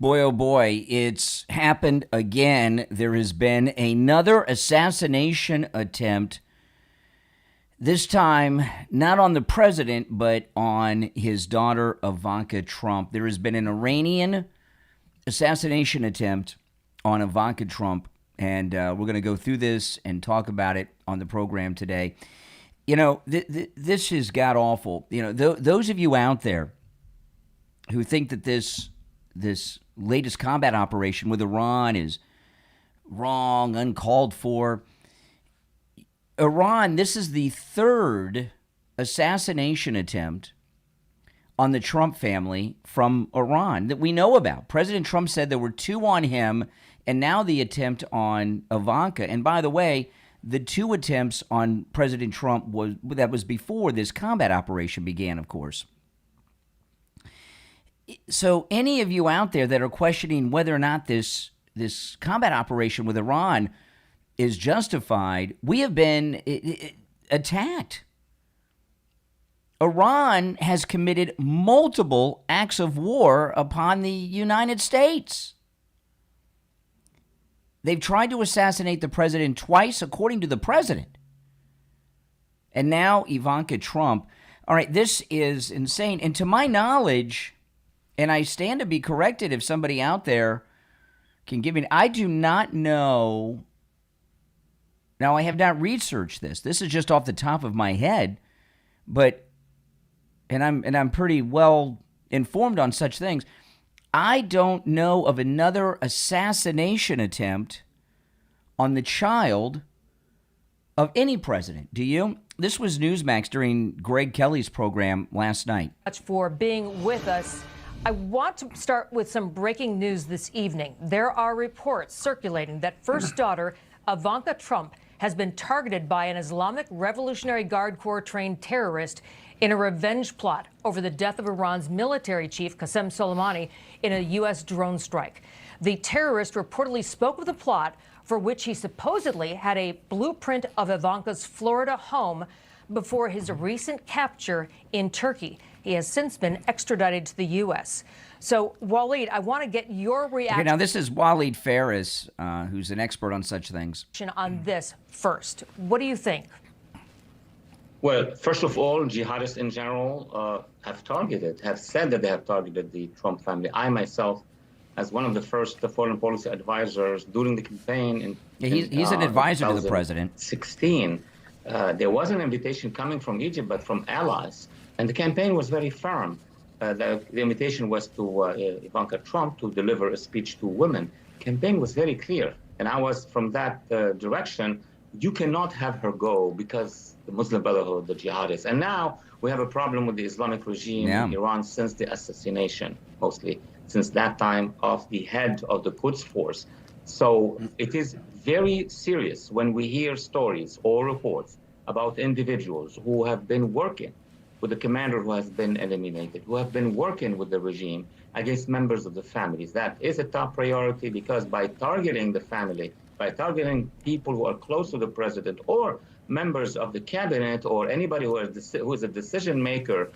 Boy, oh boy, it's happened again. There has been another assassination attempt, this time not on the president, but on his daughter, Ivanka Trump. There has been an Iranian assassination attempt on Ivanka Trump, and we're going to go through this and talk about it on the program today. You know, this has got awful. You know, those of you out there who think that this latest combat operation with Iran is wrong, uncalled for. Iran, this is the third assassination attempt on the Trump family from Iran that we know about. President Trump said there were two on him, and now the attempt on Ivanka. And by the way, the two attempts on President Trump was before this combat operation began, of course. So any of you out there that are questioning whether or not this combat operation with Iran is justified, we have been attacked. Iran has committed multiple acts of war upon the United States. They've tried to assassinate the president twice, according to the president. And now Ivanka Trump. All right, this is insane. And to my knowledge, and I stand to be corrected if somebody out there can give me, I do not know. Now, I have not researched this. This is just off the top of my head, but and I'm pretty well informed on such things. I don't know of another assassination attempt on the child of any president. Do you? This was Newsmax during Greg Kelly's program last night. Much for being with us. I want to start with some breaking news this evening. There are reports circulating that first daughter Ivanka Trump has been targeted by an Islamic Revolutionary Guard Corps trained terrorist in a revenge plot over the death of Iran's military chief Qasem Soleimani in a U.S. drone strike. The terrorist reportedly spoke of the plot, for which he supposedly had a blueprint of Ivanka's Florida home before his recent capture in Turkey. He has since been extradited to the U.S. So, Waleed, I want to get your reaction. Okay, now this is Waleed Faris, who's an expert on such things. On this first. What do you think? Well, first of all, jihadists in general have said that they have targeted the Trump family. I myself, as one of the first foreign policy advisors during the campaign he's an advisor to the president. 16, there was an invitation coming from Egypt, but from allies. And the campaign was very firm. The invitation was to Ivanka Trump to deliver a speech to women. The campaign was very clear. And I was from that direction. You cannot have her go because the Muslim Brotherhood, the jihadists. And now we have a problem with the Islamic regime in Iran since the assassination, mostly since that time, of the head of the Quds force. So it is very serious when we hear stories or reports about individuals who have been working with the commander who has been eliminated, who have been working with the regime against members of the families. That is a top priority, because by targeting the family, by targeting people who are close to the president or members of the cabinet or anybody who is a decision maker,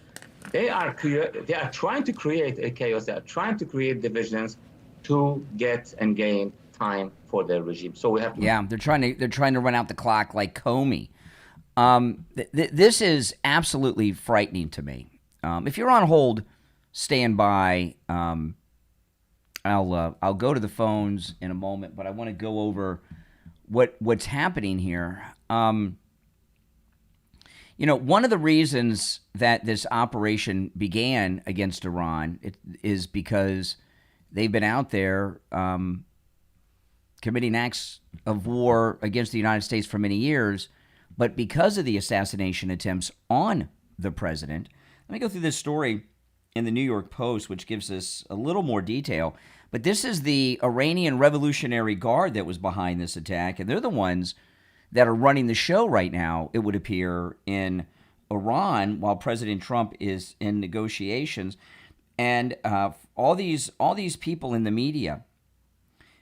they are trying to create a chaos. They are trying to create divisions to get and gain time for their regime. So we have to. Yeah, they're trying to run out the clock like Comey. This is absolutely frightening to me. If you're on hold, stand by. I'll go to the phones in a moment, but I want to go over what's happening here. You know, one of the reasons that this operation began against Iran is because they've been out there committing acts of war against the United States for many years. But because of the assassination attempts on the president, let me go through this story in the New York Post, which gives us a little more detail. But this is the Iranian Revolutionary Guard that was behind this attack, and they're the ones that are running the show right now, it would appear, in Iran while President Trump is in negotiations. And all these people in the media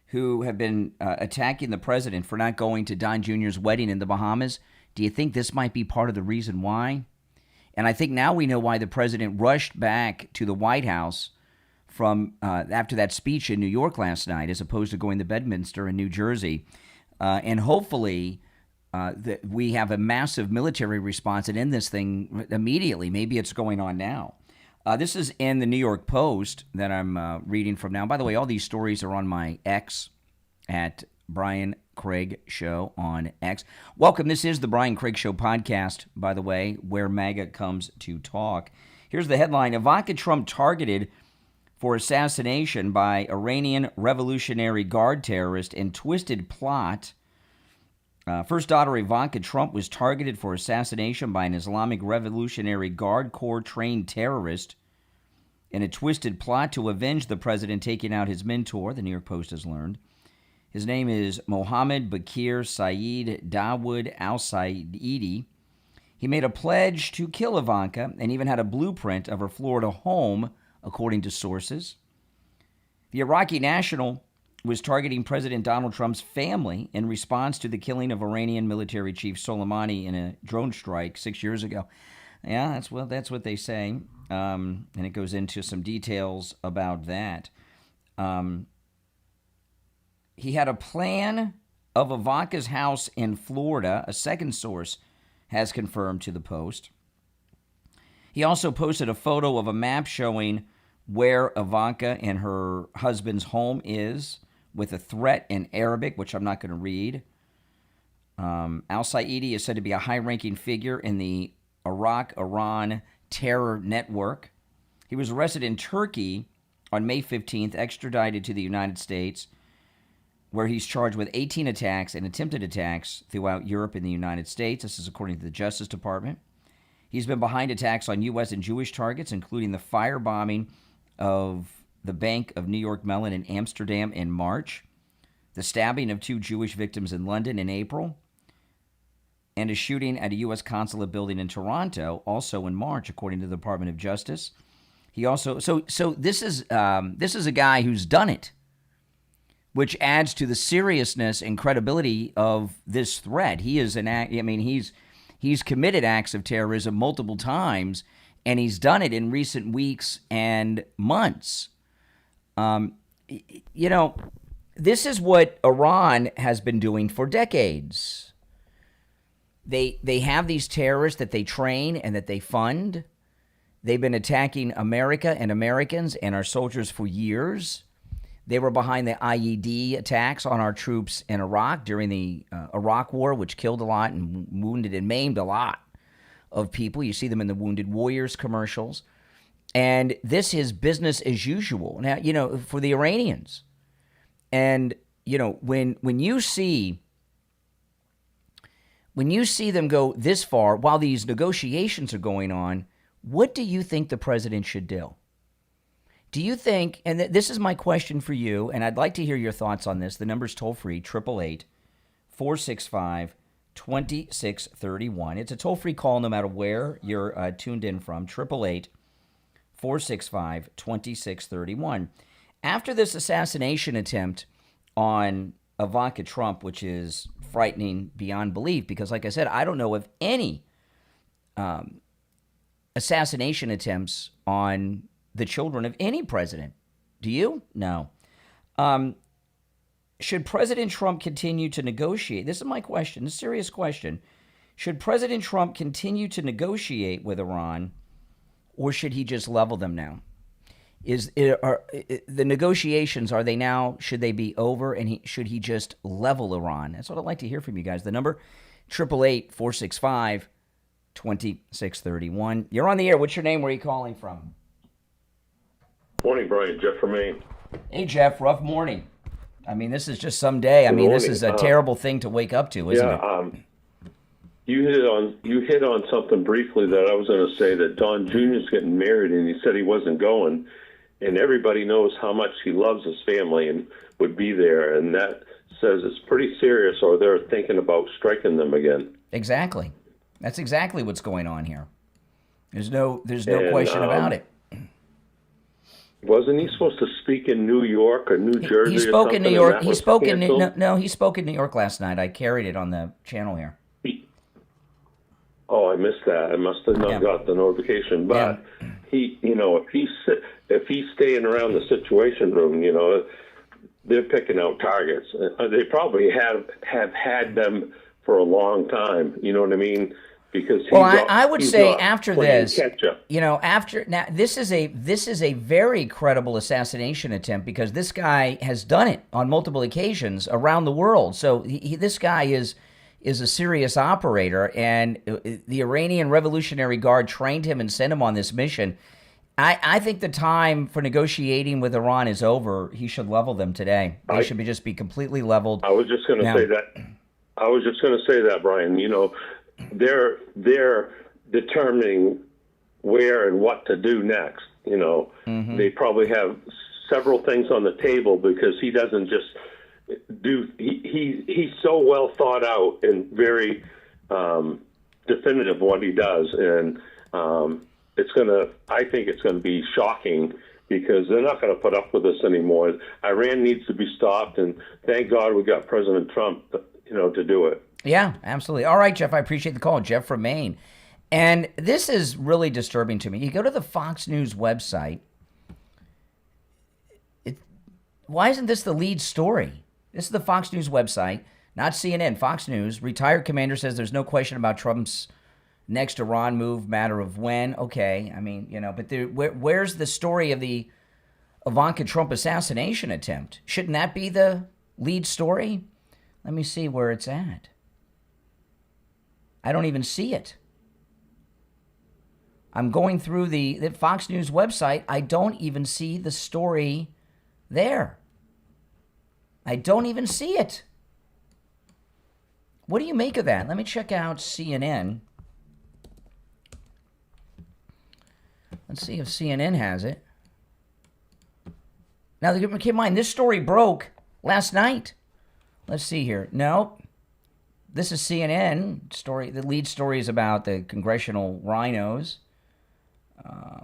who have been attacking the president for not going to Don Jr.'s wedding in the Bahamas, do you think this might be part of the reason why? And I think now we know why the president rushed back to the White House from after that speech in New York last night, as opposed to going to Bedminster in New Jersey. And hopefully that we have a massive military response and end this thing immediately. Maybe it's going on now. This is in the New York Post that I'm reading from now. By the way, all these stories are on my X at Brian Craig Show on X. Welcome. This is the Brian Craig Show podcast, by the way, where MAGA comes to talk. Here's the headline. Ivanka Trump targeted for assassination by Iranian Revolutionary Guard terrorist in twisted plot. First daughter Ivanka Trump was targeted for assassination by an Islamic Revolutionary Guard Corps trained terrorist in a twisted plot to avenge the president taking out his mentor, the New York Post has learned. His name is Mohammed Bakir Saeed Dawood al-Saidi. He made a pledge to kill Ivanka and even had a blueprint of her Florida home, according to sources. The Iraqi national was targeting President Donald Trump's family in response to the killing of Iranian military chief Soleimani in a drone strike 6 years ago. Yeah, that's what they say, and it goes into some details about that. He had a plan of Ivanka's house in Florida, a second source has confirmed to the Post. He also posted a photo of a map showing where Ivanka and her husband's home is, with a threat in Arabic, which I'm not going to read. Al-Saidi is said to be a high-ranking figure in the Iraq-Iran terror network. He was arrested in Turkey on May 15th, extradited to the United States, where he's charged with 18 attacks and attempted attacks throughout Europe and the United States. This is according to the Justice Department. He's been behind attacks on U.S. and Jewish targets, including the firebombing of the Bank of New York Mellon in Amsterdam in March, the stabbing of 2 Jewish victims in London in April, and a shooting at a U.S. consulate building in Toronto, also in March, according to the Department of Justice. He also so this is a guy who's done it, which adds to the seriousness and credibility of this threat. He is he's committed acts of terrorism multiple times, and he's done it in recent weeks and months. This is what Iran has been doing for decades. They have these terrorists that they train and that they fund. They've been attacking America and Americans and our soldiers for years. They were behind the IED attacks on our troops in Iraq during the Iraq War, which killed a lot and wounded and maimed a lot of people. You see them in the Wounded Warriors commercials. And this is business as usual. Now, for the Iranians. And, when you see them go this far while these negotiations are going on, what do you think the president should do? Do you think, and this is my question for you, and I'd like to hear your thoughts on this. The number's toll-free, 888-465-2631. It's a toll-free call no matter where you're tuned in from, 888-465-2631. After this assassination attempt on Ivanka Trump, which is frightening beyond belief, because like I said, I don't know of any assassination attempts on the children of any president. Do you? No. Should President Trump continue to negotiate? This is my question, a serious question. Should President Trump continue to negotiate with Iran, or should he just level them now? Are the negotiations, should they be over, and should he just level Iran? That's what I'd like to hear from you guys. The number, 888-465-2631. You're on the air. What's your name? Where are you calling from? Morning, Brian. Jeff from Maine. Hey, Jeff. Rough morning. This is just some day. This is a terrible thing to wake up to, isn't it? You hit on something briefly that I was going to say, that Don Jr.'s getting married, and he said he wasn't going, and everybody knows how much he loves his family and would be there, and that says it's pretty serious, or they're thinking about striking them again. Exactly. That's exactly what's going on here. There's no question about it. Wasn't he supposed to speak in New York or New Jersey? He spoke in New York. He spoke in he spoke in New York last night. I carried it on the channel here. Oh, I missed that. I must have not got the notification. But if he's staying around the Situation Room, they're picking out targets. They probably have had them for a long time. You know what I mean? Because I would say after this, catch-up. now this is a very credible assassination attempt because this guy has done it on multiple occasions around the world. So this guy is a serious operator, and the Iranian Revolutionary Guard trained him and sent him on this mission. I think the time for negotiating with Iran is over. He should level them today. They should just be completely leveled. I was just going to say that. Brian. They're determining where and what to do next. They probably have several things on the table because he doesn't just do. He's so well thought out and very definitive what he does, and I think it's gonna be shocking because they're not going to put up with this anymore. Iran needs to be stopped, and thank God we got President Trump, to do it. Yeah, absolutely. All right, Jeff, I appreciate the call. Jeff from Maine. And this is really disturbing to me. You go to the Fox News website. Why isn't this the lead story? This is the Fox News website, not CNN. Fox News. Retired commander says there's no question about Trump's next Iran move, matter of when. Okay, I mean, but where's the story of the Ivanka Trump assassination attempt? Shouldn't that be the lead story? Let me see where it's at. I don't even see it. I'm going through the Fox News website. I don't even see the story there. I don't even see it. What do you make of that? Let me check out CNN. Let's see if CNN has it. Now, keep in mind, this story broke last night. Let's see here. No. This is CNN story. The lead story is about the congressional rhinos,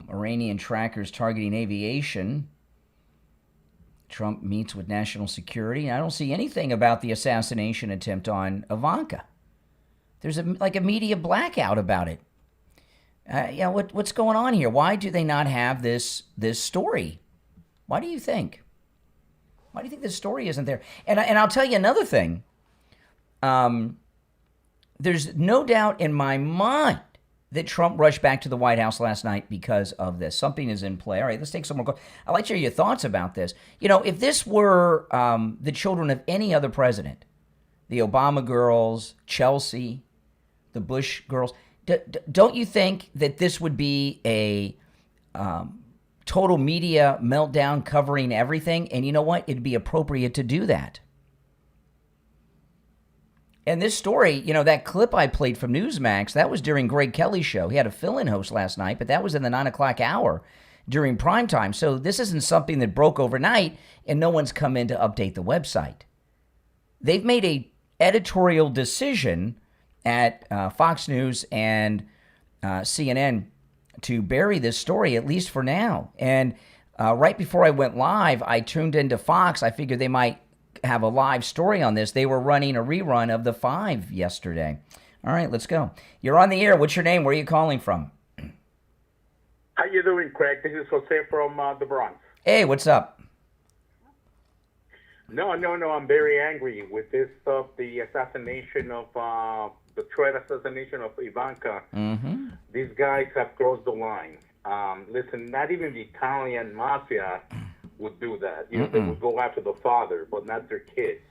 Iranian trackers targeting aviation. Trump meets with national security. I don't see anything about the assassination attempt on Ivanka. There's a media blackout about it. What's going on here? Why do they not have this story? Why do you think? Why do you think this story isn't there? And I'll tell you another thing. There's no doubt in my mind that Trump rushed back to the White House last night because of this. Something is in play. All right, let's take some more calls. I'd like to hear your thoughts about this. If this were the children of any other president, the Obama girls, Chelsea, the Bush girls, don't you think that this would be a total media meltdown covering everything? And you know what? It'd be appropriate to do that. And this story, that clip I played from Newsmax, that was during Greg Kelly's show. He had a fill-in host last night, but that was in the 9 o'clock hour during prime time. So this isn't something that broke overnight, and no one's come in to update the website. They've made a editorial decision at Fox News and CNN to bury this story, at least for now. And right before I went live, I tuned into Fox. I figured they might have a live story on this. They were running a rerun of The Five yesterday. All right, let's go. You're on the air. What's your name? Where are you calling from? How you doing, Craig? This is Jose from the Bronx. Hey, what's up? No. I'm very angry with this stuff, the assassination of, the threat assassination of Ivanka. Mm-hmm. These guys have crossed the line. Listen, not even the Italian mafia would do that. They would go after the father, but not their kids.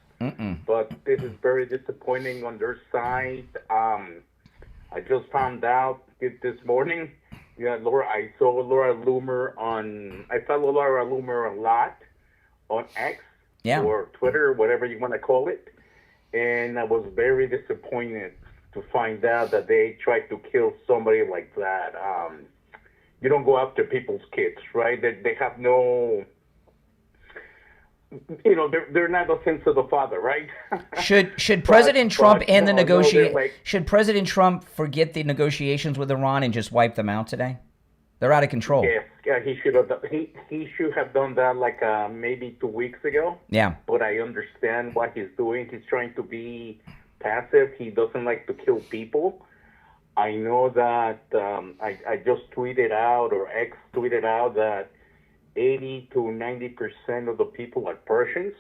But this is very disappointing on their side. I just found out this morning. I saw Laura Loomer I follow Laura Loomer a lot on X or Twitter, whatever you want to call it. And I was very disappointed to find out that they tried to kill somebody like that. You don't go after people's kids, right? They have no... they're not a sense of the father, right? Should President Trump end the negotiation? Should President Trump forget the negotiations with Iran and just wipe them out today? They're out of control. Yeah, he should have. He should have done that maybe 2 weeks ago. Yeah. But I understand what he's doing. He's trying to be passive. He doesn't like to kill people. I know that I just tweeted out, or X tweeted out, that 80 to 90% of the people are Persians.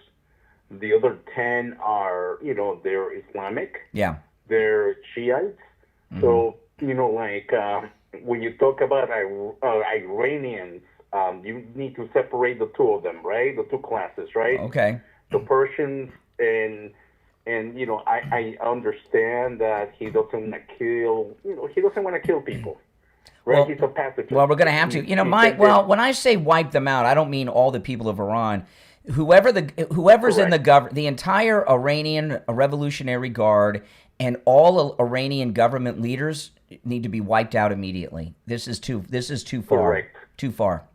The other 10 are, they're Islamic. Yeah. They're Shiites. Mm-hmm. So, when you talk about Iranians, you need to separate the two of them, right? The two classes, right? Okay. The Persians, and I understand that he doesn't want to kill, he doesn't want to kill people. Right? Well, he's a pacifist. Well, we're going to have to. When I say wipe them out, I don't mean all the people of Iran. Whoever's in the entire Iranian Revolutionary Guard and all Iranian government leaders need to be wiped out immediately. This is too far. Correct. Too far.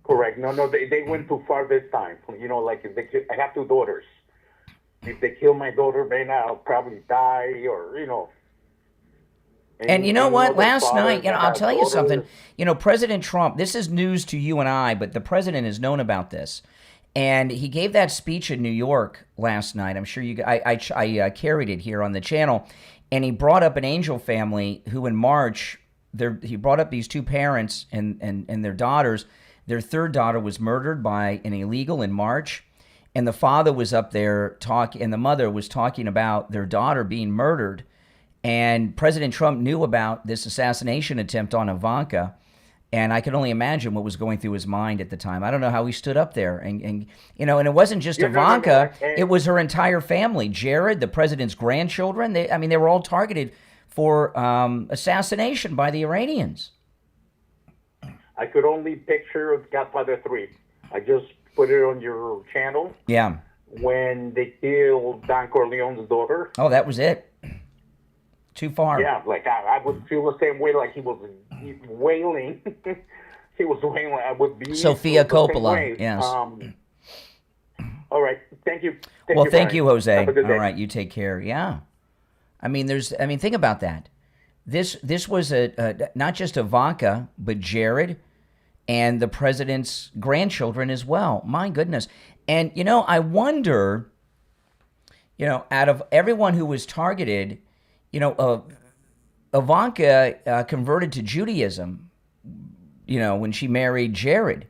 Correct. No, they went too far this time. Like if I have two daughters. If they kill my daughter, then I'll probably die, or And you know what? Last night, I'll tell you something. President Trump, this is news to you and I, but the president has known about this. And he gave that speech in New York last night. I'm sure I carried it here on the channel. And he brought up an angel family who in March, he brought up these two parents and their daughters. Their third daughter was murdered by an illegal in March. And the father was up there talking, and the mother was talking about their daughter being murdered. And President Trump knew about this assassination attempt on Ivanka. And I can only imagine what was going through his mind at the time. I don't know how he stood up there. And it wasn't just Ivanka. It was her entire family. Jared, the president's grandchildren. They were all targeted for assassination by the Iranians. I could only picture Godfather 3. I just put it on your channel. Yeah. When they killed Don Corleone's daughter. Oh, that was it. Too far. Yeah, like I would feel the same way, like he was wailing. He was wailing. I would be Sofia Coppola. Yes. All right. Thank you. Thank you, Jose. Have a good day. All right, you take care. Yeah. Think about that. This was not just Ivanka, but Jared and the president's grandchildren as well. My goodness. And, I wonder, out of everyone who was targeted, Ivanka converted to Judaism, when she married Jared.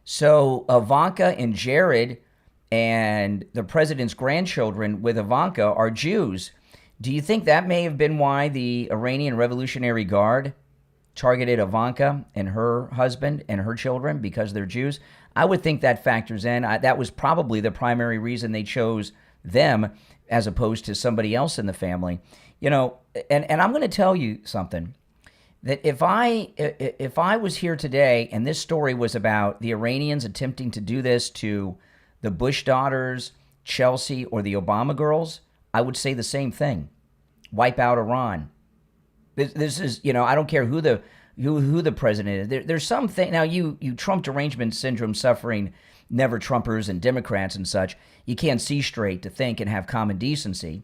So Ivanka and Jared and the president's grandchildren with Ivanka are Jews. Do you think that may have been why the Iranian Revolutionary Guard targeted Ivanka and her husband and her children, because they're Jews? I would think that factors in. That was probably the primary reason they chose them as opposed to somebody else in the family. And I'm going to tell you something, that if I was here today and this story was about the Iranians attempting to do this to the Bush daughters, Chelsea, or the Obama girls, I would say the same thing. Wipe out Iran. This is, I don't care who the president is. There's something now. You Trump derangement syndrome suffering never Trumpers and Democrats and such. You can't see straight to think and have common decency.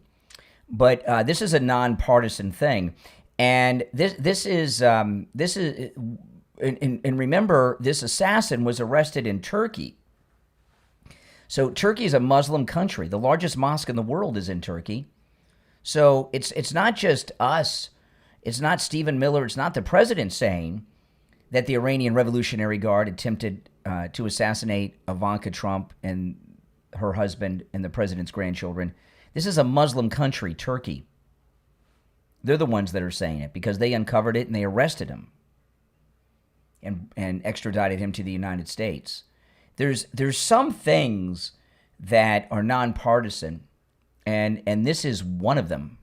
But this is a nonpartisan thing, and this is and remember, this assassin was arrested in Turkey. So Turkey is a Muslim country. The largest mosque in the world is in Turkey. So it's not just us. It's not Stephen Miller. It's not the president saying that the Iranian Revolutionary Guard attempted to assassinate Ivanka Trump and her husband and the president's grandchildren. This is a Muslim country, Turkey. They're the ones that are saying it because they uncovered it and they arrested him and extradited him to the United States. There's some things that are nonpartisan, and this is one of them.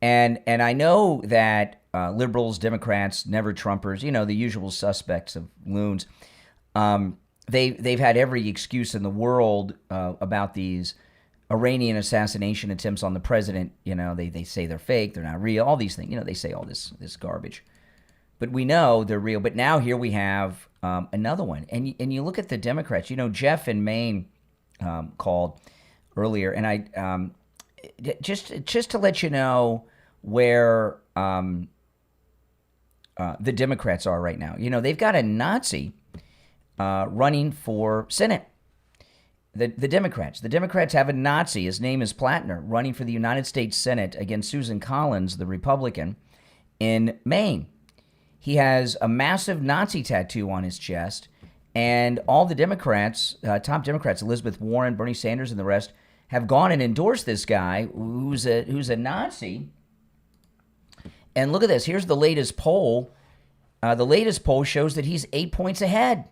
And I know that liberals, Democrats, never Trumpers, the usual suspects of loons, they've had every excuse in the world about these Iranian assassination attempts on the president. They say they're fake, they're not real, all these things. They say all this garbage. But we know they're real. But now here we have another one. And you look at the Democrats. Jeff in Maine called earlier, and I just to let you know where the Democrats are right now. They've got a Nazi running for Senate. The Democrats have a Nazi. His name is Plattner, running for the United States Senate against Susan Collins, the Republican. in Maine. He has a massive Nazi tattoo on his chest, and all the Democrats, top Democrats, Elizabeth Warren, Bernie Sanders, and the rest, have gone and endorsed this guy who's a Nazi. And look at this. Here's the latest poll. The latest poll shows that he's 8 points ahead.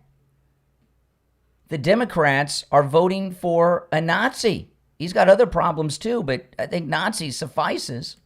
The Democrats are voting for a Nazi. He's got other problems too, but I think Nazi suffices.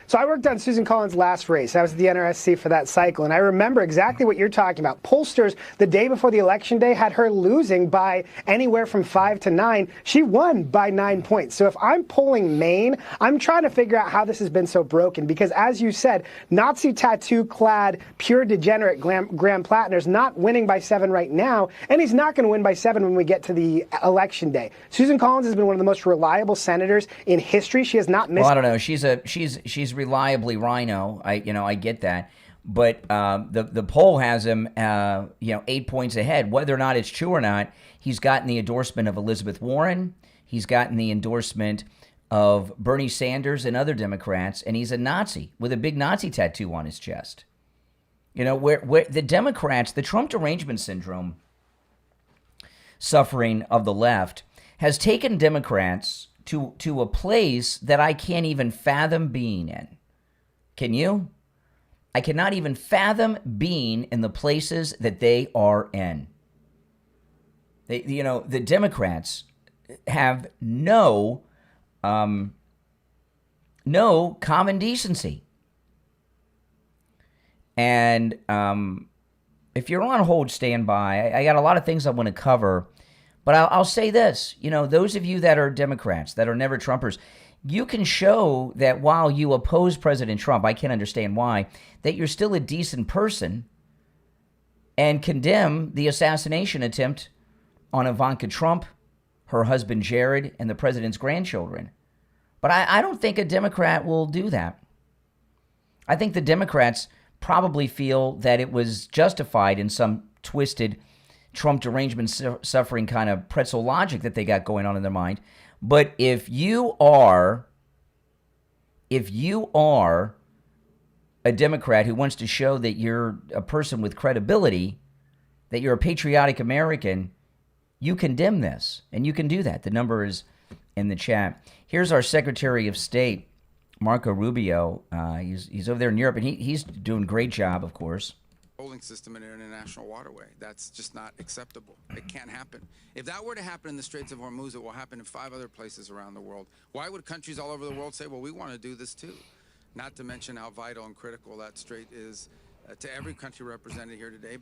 So I worked on Susan Collins' last race. I was at the NRSC for that cycle, and I remember exactly what you're talking about. Pollsters, the day before the election day, had her losing by anywhere from 5 to 9. She won by 9 points. So if I'm polling Maine, I'm trying to figure out how this has been so broken, because as you said, Nazi tattoo-clad, pure degenerate Graham Plattner's not winning by 7 right now, and he's not going to win by 7 when we get to the election day. Susan Collins has been one of the most reliable senators in history. She has not missed. Well, I don't know. She's reliably rhino. I get that, but the poll has him 8 points ahead. Whether or not it's true or not, he's gotten the endorsement of Elizabeth Warren. He's gotten the endorsement of Bernie Sanders and other Democrats, and he's a Nazi with a big Nazi tattoo on his chest. Where the Democrats, the Trump derangement syndrome suffering of the left has taken Democrats to a place that I can't even fathom being in. Can you? I cannot even fathom being in the places that they are in. The Democrats have no common decency. And if you're on hold, stand by. I got a lot of things I want to cover. But I'll say this, those of you that are Democrats, that are never Trumpers, you can show that while you oppose President Trump, I can't understand why, that you're still a decent person and condemn the assassination attempt on Ivanka Trump, her husband Jared, and the president's grandchildren. But I don't think a Democrat will do that. I think the Democrats probably feel that it was justified in some twisted Trump derangement suffering kind of pretzel logic that they got going on in their mind. But if you are a Democrat who wants to show that you're a person with credibility, that you're a patriotic American, you condemn this, and you can do that. The number is in the chat. Here's our Secretary of State, Marco Rubio. He's over there in Europe, and he's doing a great job, of course. Holding system in an international waterway. That's just not acceptable. It can't happen. If that were to happen in the Straits of Hormuz, it will happen in 5 other places around the world. Why would countries all over the world say, well, we want to do this too? Not to mention how vital and critical that strait is to every country represented here today,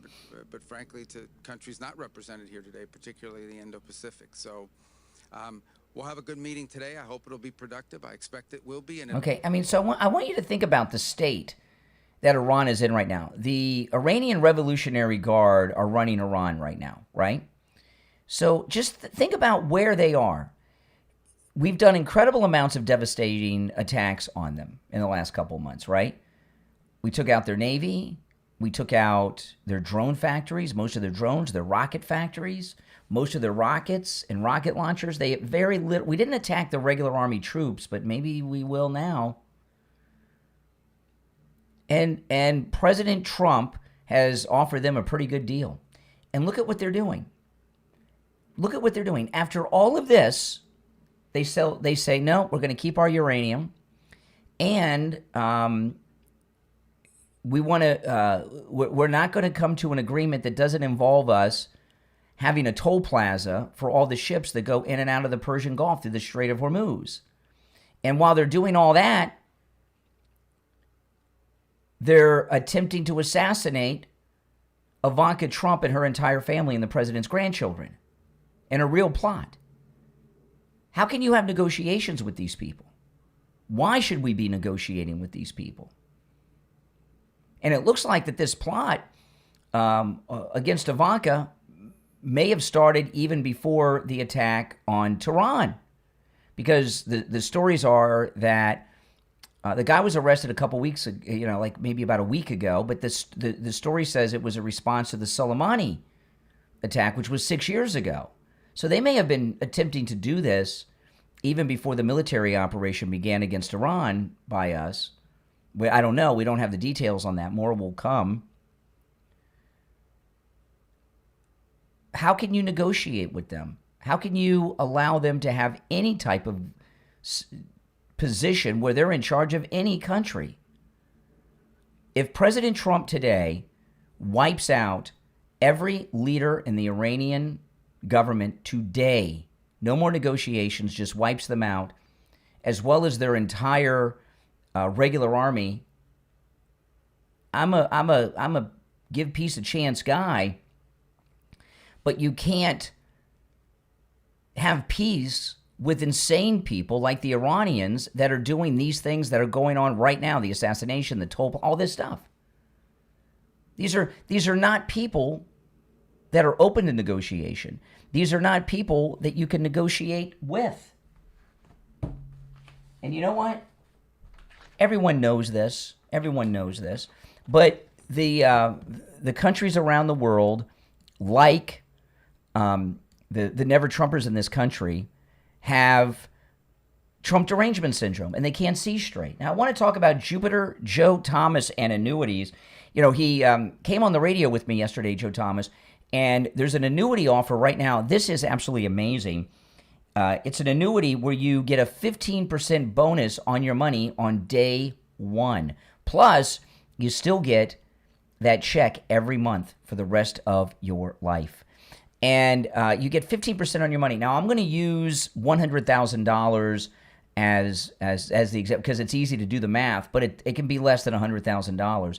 but frankly to countries not represented here today, particularly the Indo-Pacific. So we'll have a good meeting today. I hope it'll be productive. I expect it will be. Okay, so I want you to think about the state that Iran is in right now. The Iranian Revolutionary Guard are running Iran right now, right? So just think about where they are. We've done incredible amounts of devastating attacks on them in the last couple of months, right? We took out their navy. We took out their drone factories, most of their drones, their rocket factories, most of their rockets and rocket launchers. They very little. We didn't attack the regular army troops, but maybe we will now. And President Trump has offered them a pretty good deal. And look at what they're doing. Look at what they're doing. After all of this, they say, no, we're going to keep our uranium. And we're not going to come to an agreement that doesn't involve us having a toll plaza for all the ships that go in and out of the Persian Gulf through the Strait of Hormuz. And while they're doing all that, they're attempting to assassinate Ivanka Trump and her entire family and the president's grandchildren in a real plot. How can you have negotiations with these people? Why should we be negotiating with these people? And it looks like that this plot against Ivanka may have started even before the attack on Tehran, because the stories are that the guy was arrested a couple weeks ago, like maybe about a week ago, but the story says it was a response to the Soleimani attack, which was 6 years ago. So they may have been attempting to do this even before the military operation began against Iran by us. I don't know. We don't have the details on that. More will come. How can you negotiate with them? How can you allow them to have any type of position where they're in charge of any country? If President Trump today wipes out every leader in the Iranian government today, no more negotiations, just wipes them out, as well as their entire regular army, I'm a give peace a chance guy, but you can't have peace with insane people like the Iranians that are doing these things that are going on right now, the assassination, the toll, all this stuff. These are not people that are open to negotiation. These are not people that you can negotiate with. And you know what? Everyone knows this. Everyone knows this. But the countries around the world, like the Never Trumpers in this country, have Trump derangement syndrome, and they can't see straight. Now, I want to talk about Jupiter Joe Thomas and annuities. You know, he came on the radio with me yesterday, Joe Thomas, and there's an annuity offer right now. This is absolutely amazing. It's an annuity where you get a 15% bonus on your money on day one. Plus, you still get that check every month for the rest of your life. And you get 15% on your money. Now, I'm going to use $100,000 as the example because it's easy to do the math, but it can be less than $100,000.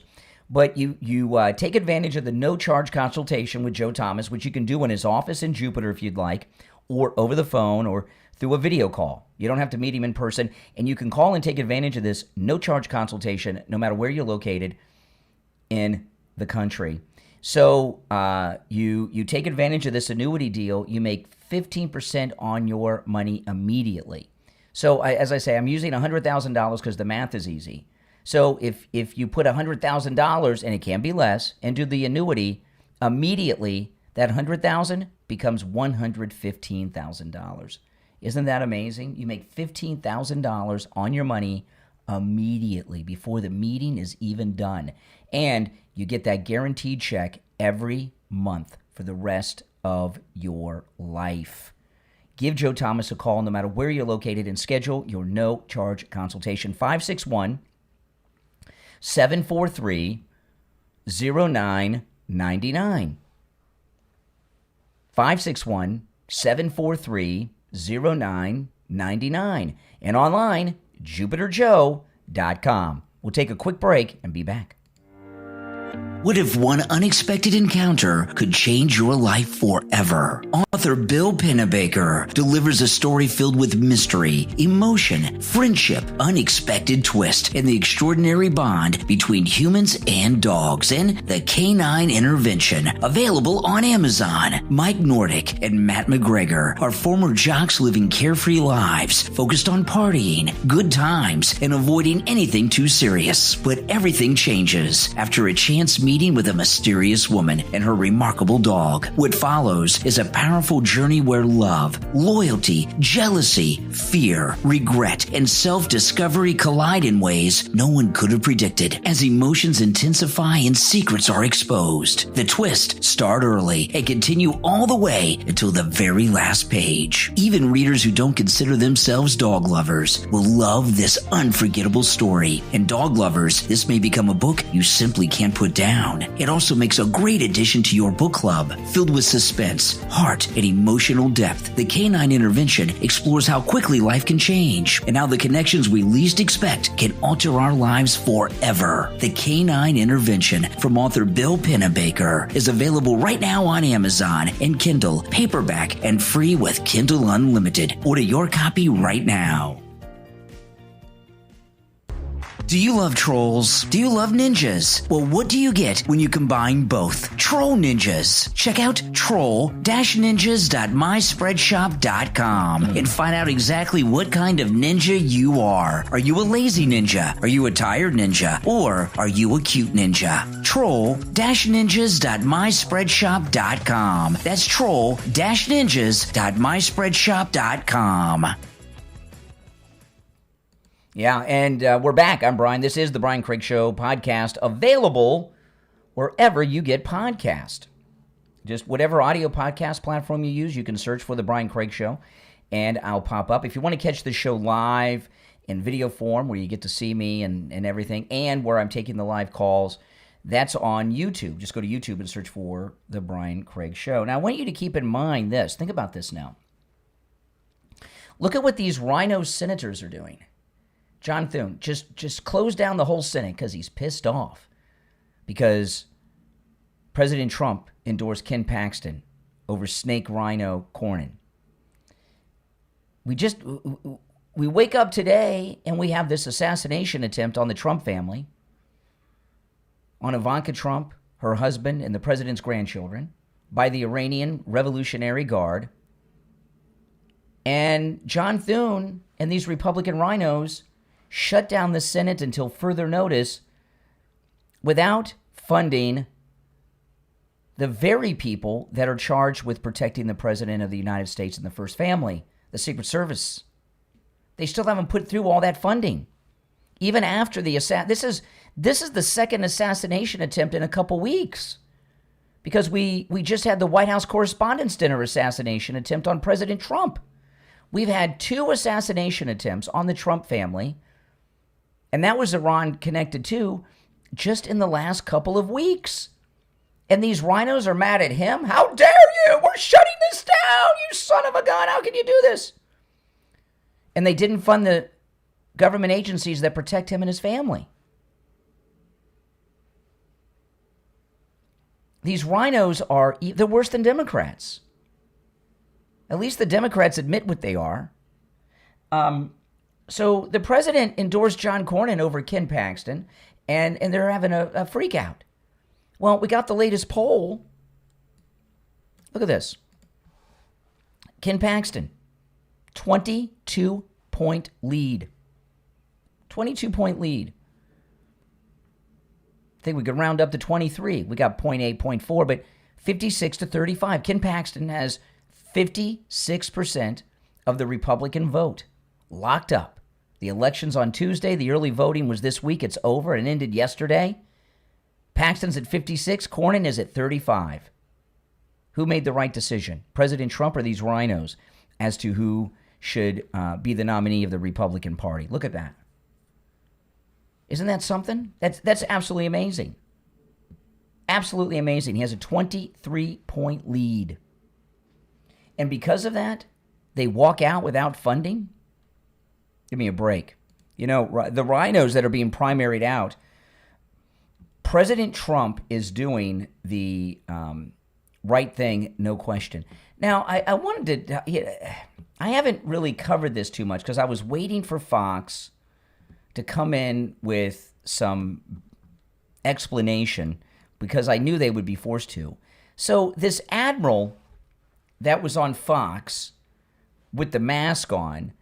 But you take advantage of the no-charge consultation with Joe Thomas, which you can do in his office in Jupiter if you'd like, or over the phone or through a video call. You don't have to meet him in person, and you can call and take advantage of this no-charge consultation no matter where you're located in the country. So you take advantage of this annuity deal. You make 15% on your money immediately. So as I say, I'm using $100,000 because the math is easy. So if you put $100,000, and it can be less, into the annuity, immediately that $100,000 becomes $115,000. Isn't that amazing? You make $15,000 on your money immediately before the meeting is even done. And you get that guaranteed check every month for the rest of your life. Give Joe Thomas a call no matter where you're located and schedule your no-charge consultation. 561-743-0999. 561-743-0999. And online, JupiterJoe.com. We'll take a quick break and be back. What if one unexpected encounter could change your life forever? Author Bill Pennebaker delivers a story filled with mystery, emotion, friendship, unexpected twist, and the extraordinary bond between humans and dogs in The Canine Intervention, available on Amazon. Mike Nordick and Matt McGregor are former jocks living carefree lives, focused on partying, good times, and avoiding anything too serious. But everything changes after a chance meeting with a mysterious woman and her remarkable dog. What follows is a powerful journey where love, loyalty, jealousy, fear, regret, and self-discovery collide in ways no one could have predicted. As emotions intensify and secrets are exposed, the twists start early and continue all the way until the very last page. Even readers who don't consider themselves dog lovers will love this unforgettable story. And dog lovers, this may become a book you simply can't put down. It also makes a great addition to your book club. Filled with suspense, heart, and emotional depth, The Canine Intervention explores how quickly life can change and how the connections we least expect can alter our lives forever. The Canine Intervention from author Bill Pennebaker is available right now on Amazon and Kindle, paperback, and free with Kindle Unlimited. Order your copy right now. Do you love trolls? Do you love ninjas? Well, what do you get when you combine both? Troll ninjas. Check out troll-ninjas.myspreadshop.com and find out exactly what kind of ninja you are. Are you a lazy ninja? Are you a tired ninja? Or are you a cute ninja? Troll-ninjas.myspreadshop.com. That's troll-ninjas.myspreadshop.com. Yeah, and we're back. I'm Brian. This is the Brian Craig Show podcast, available wherever you get podcast. Just whatever audio podcast platform you use, you can search for the Brian Craig Show, and I'll pop up. If you want to catch the show live in video form, where you get to see me and everything, and where I'm taking the live calls, that's on YouTube. Just go to YouTube and search for the Brian Craig Show. Now, I want you to keep in mind this. Think about this now. Look at what these rhino senators are doing. John Thune just closed down the whole Senate because he's pissed off because President Trump endorsed Ken Paxton over Snake Rhino Cornyn. We wake up today and we have this assassination attempt on the Trump family, on Ivanka Trump, her husband, and the president's grandchildren by the Iranian Revolutionary Guard. And John Thune and these Republican rhinos shut down the Senate until further notice without funding the very people that are charged with protecting the President of the United States and the First Family, the Secret Service. They still haven't put through all that funding. Even after the this is the second assassination attempt in a couple weeks, because we just had the White House Correspondents' Dinner assassination attempt on President Trump. We've had 2 assassination attempts on the Trump family, and that was Iran connected too, just in the last couple of weeks. And these rhinos are mad at him. How dare you? We're shutting this down, you son of a gun. How can you do this? And they didn't fund the government agencies that protect him and his family. These rhinos they're worse than Democrats. At least the Democrats admit what they are. So the president endorsed John Cornyn over Ken Paxton, and they're having a freak out. Well, we got the latest poll. Look at this. Ken Paxton, 22-point lead. 22-point lead. I think we could round up to 23. We got 0.8, 0.4, but 56-35. Ken Paxton has 56% of the Republican vote locked up. The election's on Tuesday. The early voting was this week. It's over and ended yesterday. Paxton's at 56. Cornyn is at 35. Who made the right decision? President Trump or these rhinos as to who should be the nominee of the Republican Party? Look at that. Isn't that something? That's absolutely amazing. Absolutely amazing. He has a 23-point lead. And because of that, they walk out without funding? Give me a break. You know, the rhinos that are being primaried out, President Trump is doing the right thing, no question. Now, I wanted to, I haven't really covered this too much because I was waiting for Fox to come in with some explanation because I knew they would be forced to. So this admiral that was on Fox with the mask on,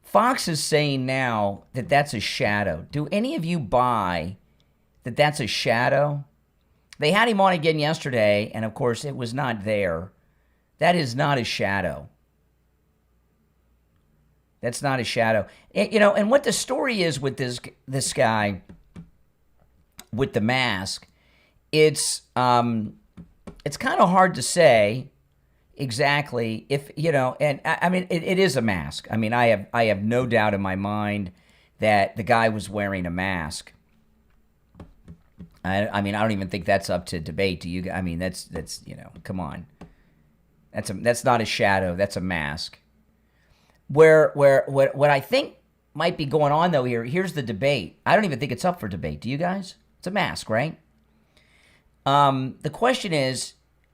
Fox is saying now that that's a shadow. Do any of you buy that that's a shadow? They had him on again yesterday, and of course it was not there. That is not a shadow. That's not a shadow. And what the story is with this guy with the mask, it's kind of hard to say exactly if, and I mean, it is a mask. I mean, I have no doubt in my mind that the guy was wearing a mask. I mean, I don't even think that's up to debate. Do you? I mean, that's come on. That's not a shadow. That's a mask. What I think might be going on though here's the debate. I don't even think it's up for debate. Do you guys? It's a mask, right? The question is,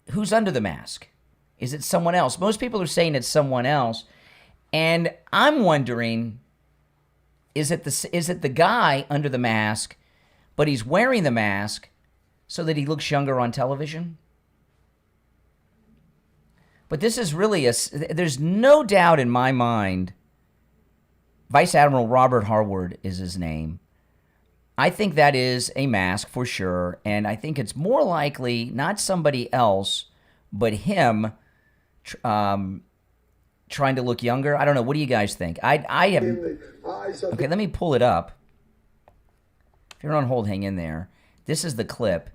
who's under the mask? Is it someone else? Most people are saying it's someone else, and I'm wondering, is it the guy under the mask, but he's wearing the mask so that he looks younger on television? But this is really there's no doubt in my mind, Vice Admiral Robert Harward is his name. I think that is a mask for sure, and I think it's more likely not somebody else, but him trying to look younger. I don't know. What do you guys think? I Okay, let me pull it up. If you're on hold, hang in there. This is the clip.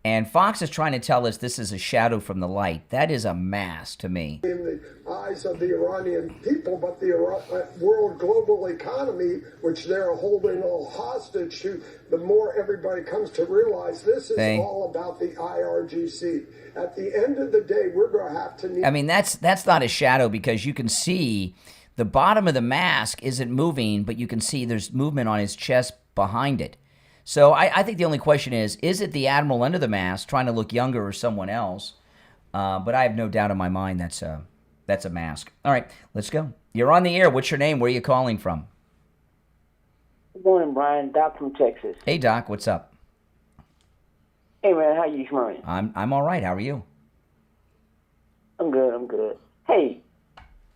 And Fox is trying to tell us this is a shadow from the light. That is a mask to me. In the eyes of the Iranian people, but the world global economy, which they're holding all hostage to, the more everybody comes to realize this is all about the IRGC. At the end of the day, we're going to have to... I mean, that's not a shadow because you can see the bottom of the mask isn't moving, but you can see there's movement on his chest behind it. So I think the only question is it the admiral under the mask trying to look younger or someone else? But I have no doubt in my mind that's a mask. All right, let's go. You're on the air. What's your name? Where are you calling from? Good morning, Brian. Doc from Texas. Hey, Doc. What's up? Hey, man. How you doing? I'm all right. How are you? I'm good. Hey,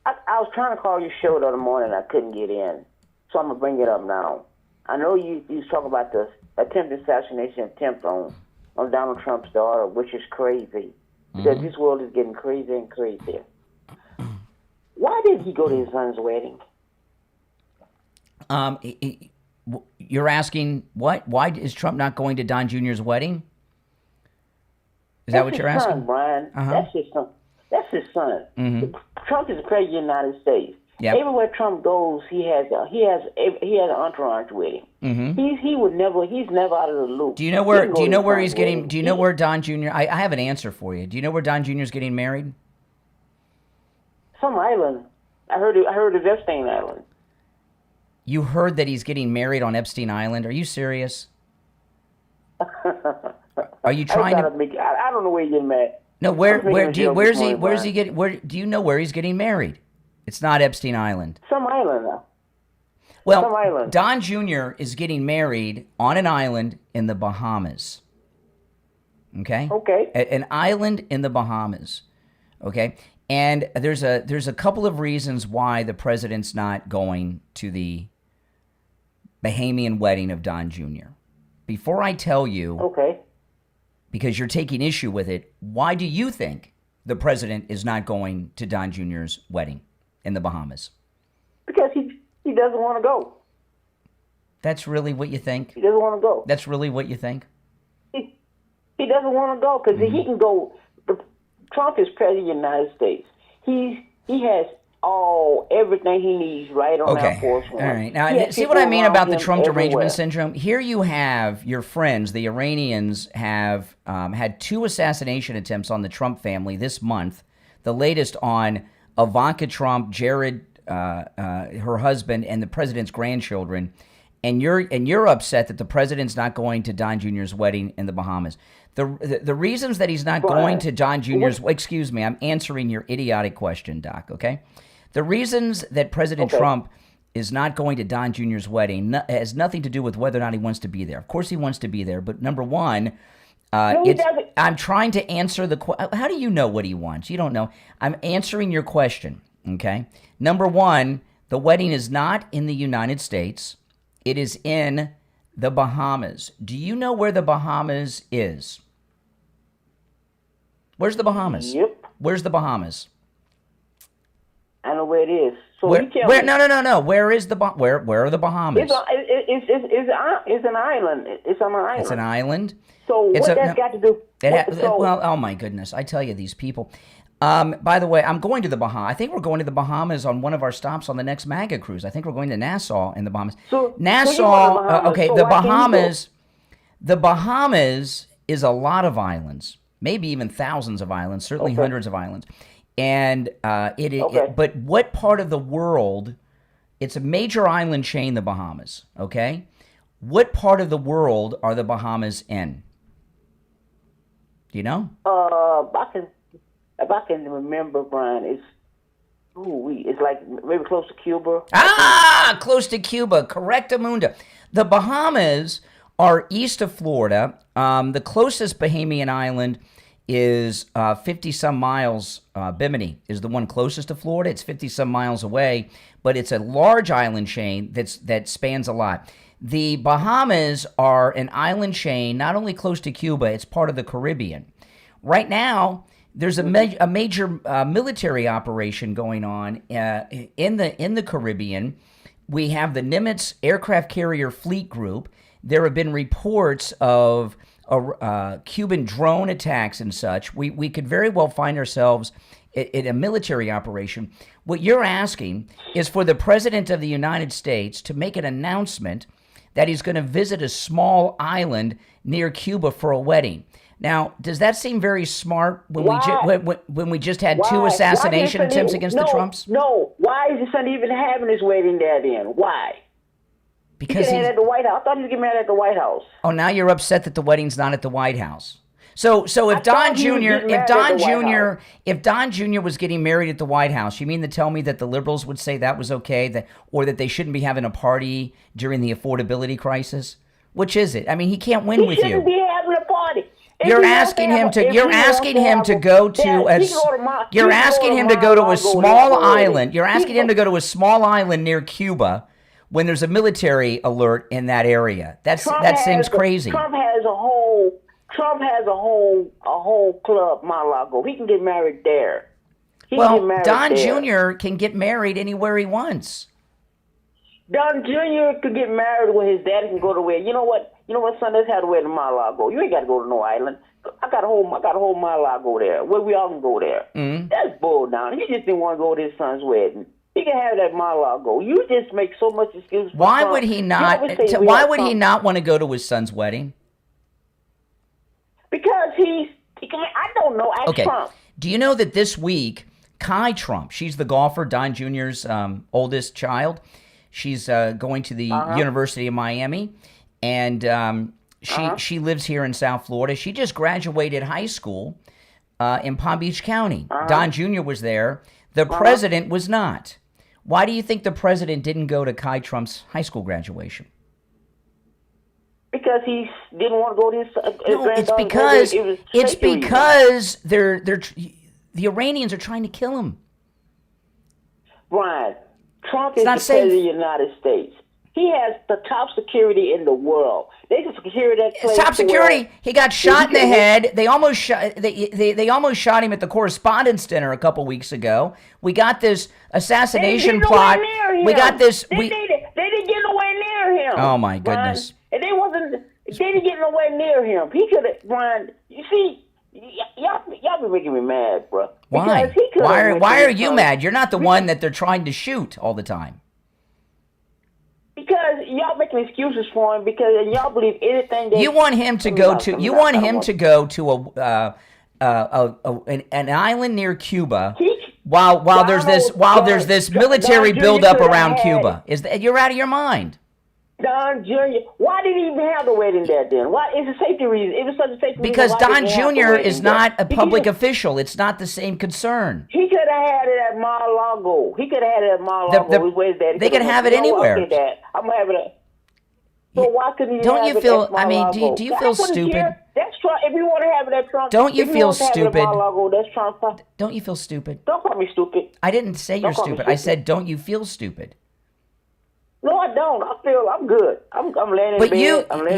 I was trying to call your show the other morning. I couldn't get in, so I'm gonna bring it up now. I know you talk about the attempted assassination attempt on Donald Trump's daughter, which is crazy because this world is getting crazier and crazier. Why did he go to his son's wedding? You're asking what? Why is Trump not going to Don Jr.'s wedding? Is that what you're asking? Son, Brian. That's his son. That's his son. Trump is the president of the United States. Yep. Everywhere Trump goes, he has an entourage with him. He's never out of the loop. Do you know where he's getting? Do you know where Don Jr.? I have an answer for you. Do you know where Don Jr. is getting married? Some island. I heard of Epstein Island. You heard that he's getting married on Epstein Island? Are you serious? Are you trying to? I don't know where he's getting married. No, do you know where he's getting married? It's not Epstein Island. Some island. Well, some island. Don Jr. is getting married on an island in the Bahamas. Okay? Okay. An island in the Bahamas. Okay? And there's a couple of reasons why the president's not going to the Bahamian wedding of Don Jr. Before I tell you, okay, because you're taking issue with it, why do you think the president is not going to Don Jr.'s wedding in the Bahamas? Because he doesn't want to go. That's really what you think? He doesn't want to go. That's really what you think? He doesn't want to go because he can go. Trump is president of the United States. He has everything he needs right on Air Force One. All right. Now, see what I mean about the Trump derangement syndrome? Here you have your friends, the Iranians, have had 2 assassination attempts on the Trump family this month. The latest on Ivanka Trump, Jared, her husband, and the president's grandchildren. And you're upset that the president's not going to Don Jr.'s wedding in the Bahamas. The reasons that he's not going to Don Jr.'s... Excuse me, I'm answering your idiotic question, Doc, okay? The reasons that President Trump is not going to Don Jr.'s wedding has nothing to do with whether or not he wants to be there. Of course he wants to be there, but number one, I'm trying to answer the question. How do you know what he wants? You don't know. I'm answering your question, okay? Number one, the wedding is not in the United States. It is in the Bahamas. Do you know where the Bahamas is? Where's the Bahamas? Yep. Where's the Bahamas? I know where it is. So where? No. Where is the where are the Bahamas? It's an island. It's on an island. It's an island. So that's got to do? Well, oh my goodness! I tell you, these people. By the way, I'm going to the Bahamas. I think we're going to the Bahamas on one of our stops on the next MAGA cruise. I think we're going to Nassau in the Bahamas. Nassau. Okay, the Bahamas. The Bahamas is a lot of islands, maybe even thousands of islands, certainly hundreds of islands. And but what part of the world? It's a major island chain, the Bahamas. Okay, what part of the world are the Bahamas in? Do you know? If I can remember, Brian, it's like maybe close to Cuba. Close to Cuba. Correctamunda. The Bahamas are east of Florida. The closest Bahamian island is 50-some miles. Bimini is the one closest to Florida. It's 50-some miles away, but it's a large island chain that spans a lot. The Bahamas are an island chain, not only close to Cuba, it's part of the Caribbean. Right now, there's a major military operation going on in the Caribbean we have the Nimitz Aircraft Carrier Fleet Group. There have been reports of Cuban drone attacks and such. We could very well find ourselves in a military operation. What you're asking is for the President of the United States to make an announcement that he's going to visit a small island near Cuba for a wedding. Now, does that seem very smart when we just had two assassination attempts against the Trumps? No. Why is his son even having his wedding there then? Why? Because he had it at the White House. I thought he was getting married at the White House. Oh, now you're upset that the wedding's not at the White House. So if Don Jr. was getting married at the White House, you mean to tell me that the liberals would say that was okay, or that they shouldn't be having a party during the affordability crisis? Which is it? I mean, he can't win with you. He shouldn't be having a party. You're asking him to go to a small island. You're asking him to go to a small island near Cuba when there's a military alert in that area. That seems crazy. Trump has a whole club, Mar-a-Lago. He can get married there. Don Jr. can get married anywhere he wants. Don Jr. could get married where his daddy can go to where. You know what, son? Let's have a wedding in Mar-a-Lago. You ain't got to go to no island. I got a whole Mar-a-Lago there where we all can go there. Mm-hmm. That's bull down. He just didn't want to go to his son's wedding. He can have that Mar-a-Lago. You just make so much excuses. Why would he not? Why would he not want to go to his son's wedding? Because I don't know. Ask Trump. Do you know that this week, Kai Trump, she's the golfer, Don Jr.'s oldest child. She's going to the University of Miami, and she lives here in South Florida. She just graduated high school in Palm Beach County. Don Jr. was there. The president was not. Why do you think the president didn't go to Kai Trump's high school graduation? Because he didn't want to go to his No, it's because the Iranians are trying to kill him. Brian, Trump is the president of the United States. He has the top security in the world. They can secure that place. Top security. He got shot in the head. They almost shot. They almost shot him at the Correspondents' Dinner a couple weeks ago. We got this assassination plot. We got this. They didn't get nowhere near him. Oh my goodness! And they didn't get nowhere near him. He could have, Brian. You see, y'all be making me mad, bro. Why? Why are you mad? You're not the one that they're trying to shoot all the time. Because y'all making excuses for him because y'all believe anything that you want him to go to. You want him to go to an island near Cuba while there's this military buildup around Cuba. You're out of your mind. Don Jr. Why did he even have the wedding there then? Why? It's a safety reason. It was such a safety because reason. Because Don Jr. is not a public official. It's not the same concern. He could have had it at Mar-a-Lago. He could have had it at Mar-a-Lago. They could have it anywhere. I'm gonna have it. So why couldn't he Don't have you it feel? at Mar-a-Lago? I mean, do you feel stupid? That's Trump. If you want to have it at Trump, don't you feel stupid? That's Trump. Don't you feel stupid? Don't call me stupid. I didn't say you're stupid. I said, don't you feel stupid? No, I don't. I'm good. I'm laying in bed. But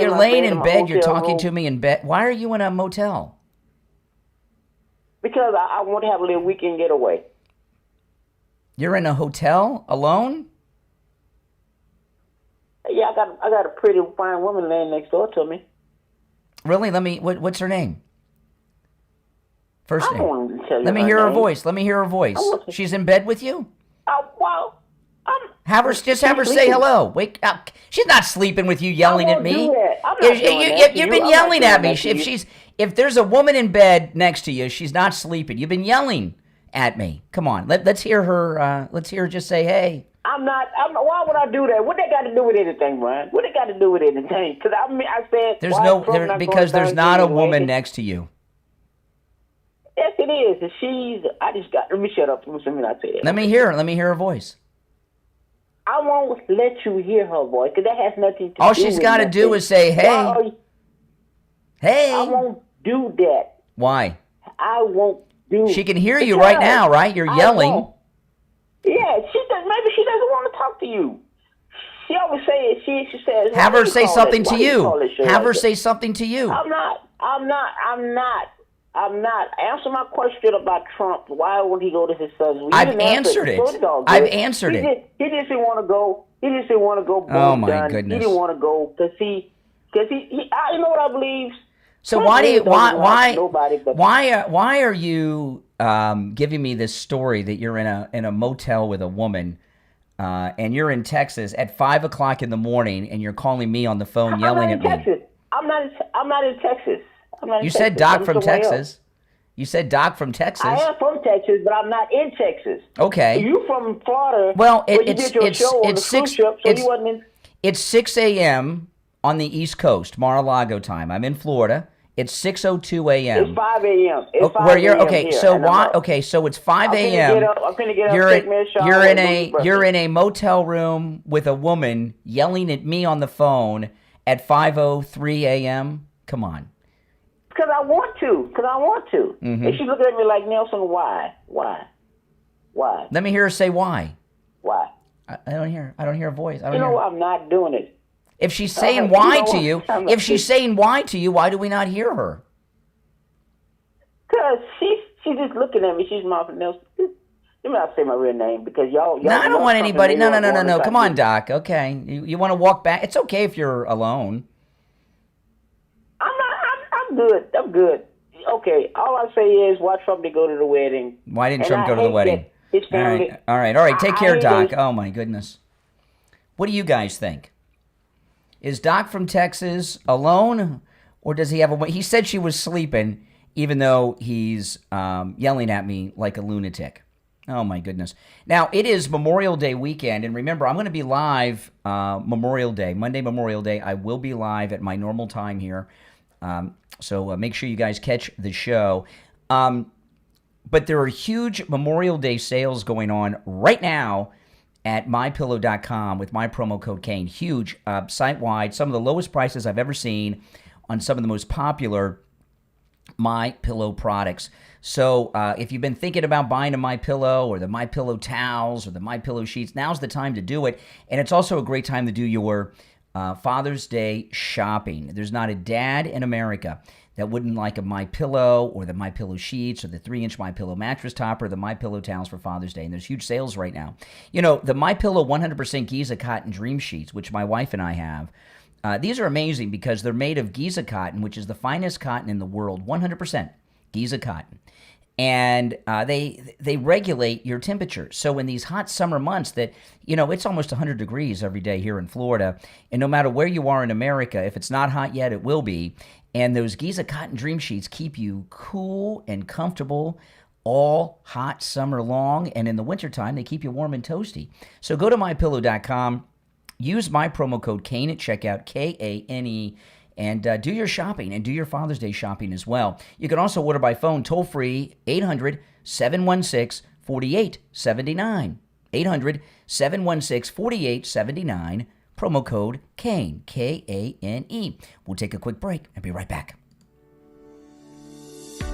you're laying in bed. You're talking to me in bed. Why are you in a motel? Because I want to have a little weekend getaway. You're in a hotel alone? Yeah, I got a pretty fine woman laying next door to me. Really? What's her name? First name. I don't want to tell you Let me hear her voice. Let me hear her voice. She's in bed with you? Well, have her say hello. Wake up. She's not sleeping with you, yelling at me. You've been yelling at me. If there's a woman in bed next to you, she's not sleeping. You've been yelling at me. Come on, let's hear her. Let's hear her just say, "Hey." I'm not. Why would I do that? What they got to do with anything, Brian? What they got to do with anything? Because I said because there's not a woman next to you. Yes, it is. Let me shut up. Let me not say that. Let me hear her. Let me hear her voice. I won't let you hear her voice because that has nothing to do with All she's got to do is say, hey. Hey. I won't do that. Why? I won't do She can hear you right now, right? You're yelling. Yeah, maybe she doesn't want to talk to you. She always says, she says. Have her say something to you. Have her say something to you. I'm not. Answer my question about Trump. Why would he go to his son's? I've answered it. I've answered it. He just didn't want to go. He just didn't want to go. Oh my done. goodness! He didn't want to go because he you know what I believe. So Trump why do you why are you giving me this story that you're in a motel with a woman and you're in Texas at 5 o'clock in the morning and you're calling me on the phone yelling at me? I'm not in Texas. You said Doc from Texas. You said Doc from Texas. I am from Texas, but I'm not in Texas. Okay. You from Florida? Well, it's 6 a.m. on the East Coast, Mar-a-Lago time. I'm in Florida. It's 6:02 a.m. It's 5 a.m. It's 5 where you're a.m. okay. Here, so why? Okay, so it's 5 a.m. I'm gonna get up, take me a shower. You're in a motel room with a woman yelling at me on the phone at 5:03 a.m. Come on. Because I want to. Mm-hmm. And she's looking at me like, Nelson, why? Let me hear her say why. Why? I don't hear a voice. I'm not doing it. If she's saying why to you, why do we not hear her? Because she's just looking at me. She's mouthing Nelson. Let me not say my real name because y'all. No, I don't want anybody. No. Come on, Doc. Okay, you want to walk back? It's okay if you're alone. I'm good. Okay, all I say is why Trump didn't go to the wedding. Why didn't Trump go to the wedding? His family. All right. Take care, Doc. Oh, my goodness. What do you guys think? Is Doc from Texas alone, or does he have he said she was sleeping, even though he's yelling at me like a lunatic. Oh, my goodness. Now, it is Memorial Day weekend, and remember, I'm going to be live Monday, Memorial Day. I will be live at my normal time here. So make sure you guys catch the show. But there are huge Memorial Day sales going on right now at MyPillow.com with my promo code Kane. Huge, site-wide, some of the lowest prices I've ever seen on some of the most popular MyPillow products. So if you've been thinking about buying a MyPillow or the MyPillow towels or the MyPillow sheets, now's the time to do it. And it's also a great time to do your Father's Day shopping. There's not a dad in America that wouldn't like a MyPillow or the MyPillow sheets or the 3-inch MyPillow mattress topper or the MyPillow towels for Father's Day. And there's huge sales right now. You know, the MyPillow 100% Giza cotton dream sheets, which my wife and I have, these are amazing because they're made of Giza cotton, which is the finest cotton in the world, 100% Giza cotton. And they regulate your temperature. So in these hot summer months that, you know, it's almost 100 degrees every day here in Florida. And no matter where you are in America, if it's not hot yet, it will be. And those Giza cotton dream sheets keep you cool and comfortable all hot summer long. And in the wintertime, they keep you warm and toasty. So go to MyPillow.com. Use my promo code Kane at checkout, Kane. And do your shopping and do your Father's Day shopping as well. You can also order by phone toll-free, 800-716-4879. 800-716-4879. Promo code Kane, Kane. We'll take a quick break and be right back.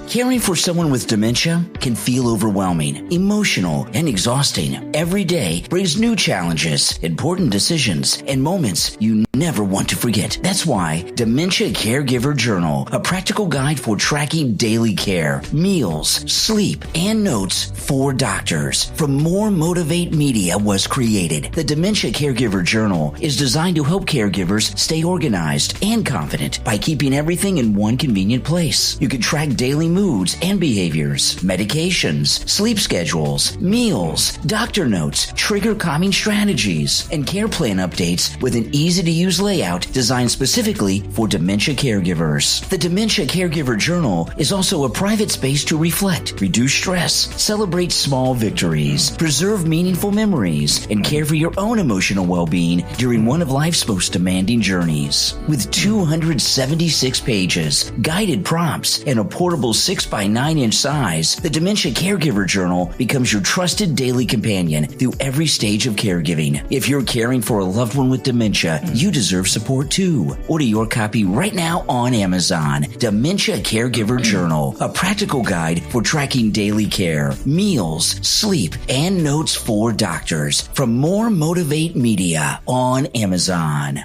Caring for someone with dementia can feel overwhelming, emotional, and exhausting. Every day brings new challenges, important decisions, and moments you never want to forget. That's why Dementia Caregiver Journal, a practical guide for tracking daily care, meals, sleep, and notes for doctors from More Motivate Media was created. The Dementia Caregiver Journal is designed to help caregivers stay organized and confident by keeping everything in one convenient place. You can track daily moods and behaviors, medications, sleep schedules, meals, doctor notes, trigger calming strategies, and care plan updates with an easy-to-use layout designed specifically for dementia caregivers. The Dementia Caregiver Journal is also a private space to reflect, reduce stress, celebrate small victories, preserve meaningful memories, and care for your own emotional well-being during one of life's most demanding journeys. With 276 pages, guided prompts, and a portable 6x9-inch size, the Dementia Caregiver Journal becomes your trusted daily companion through every stage of caregiving. If you're caring for a loved one with dementia, you deserve support too. Order your copy right now on Amazon. Dementia Caregiver Journal, a practical guide for tracking daily care, meals, sleep, and notes for doctors from More Motivate Media on Amazon.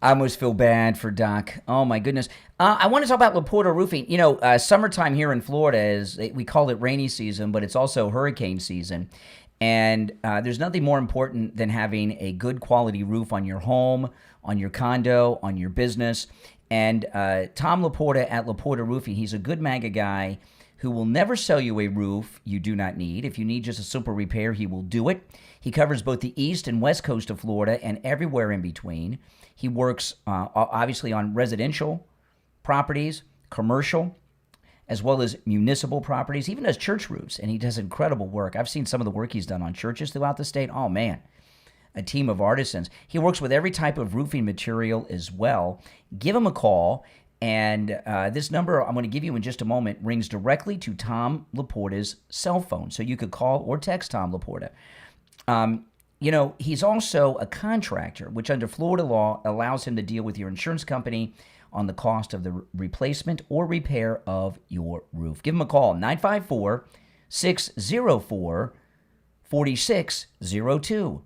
I almost feel bad for Doc. Oh, my goodness. I want to talk about Laporta Roofing. You know, summertime here in Florida we call it rainy season, but it's also hurricane season. And there's nothing more important than having a good quality roof on your home, on your condo, on your business. And Tom Laporta at Laporta Roofing, he's a good MAGA guy who will never sell you a roof you do not need. If you need just a simple repair, he will do it. He covers both the east and west coast of Florida and everywhere in between. He works obviously on residential properties, commercial, as well as municipal properties, even does church roofs, and he does incredible work. I've seen some of the work he's done on churches throughout the state. Oh, man, a team of artisans. He works with every type of roofing material as well. Give him a call, and this number I'm going to give you in just a moment rings directly to Tom Laporta's cell phone, so you could call or text Tom Laporta. You know, he's also a contractor, which under Florida law allows him to deal with your insurance company on the cost of the replacement or repair of your roof. Give him a call, 954-604-4602.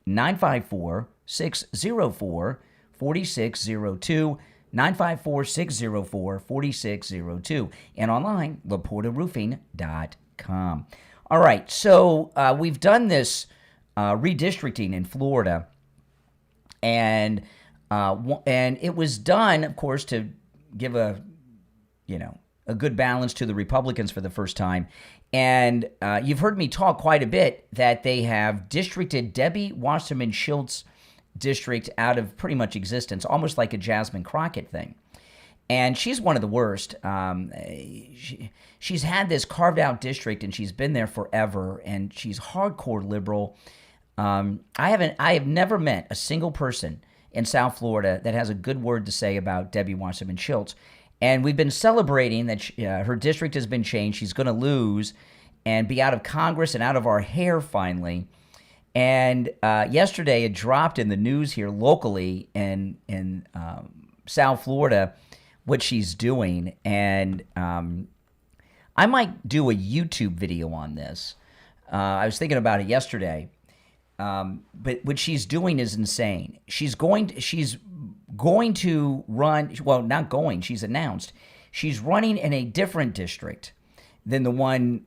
954-604-4602. 954-604-4602. And online, laportaroofing.com. All right, so we've done this redistricting in Florida, and it was done, of course, to give a good balance to the Republicans for the first time. And you've heard me talk quite a bit that they have districted Debbie Wasserman Schultz district out of pretty much existence, almost like a Jasmine Crockett thing. And she's one of the worst. She's had this carved out district, and she's been there forever, and she's hardcore liberal. I have never met a single person in South Florida that has a good word to say about Debbie Wasserman Schultz. And we've been celebrating that her district has been changed. She's going to lose and be out of Congress and out of our hair finally. And yesterday it dropped in the news here locally in South Florida what she's doing. And I might do a YouTube video on this. I was thinking about it yesterday. But what she's doing is insane. She's going to run, well, not going, she's announced. She's running in a different district than the one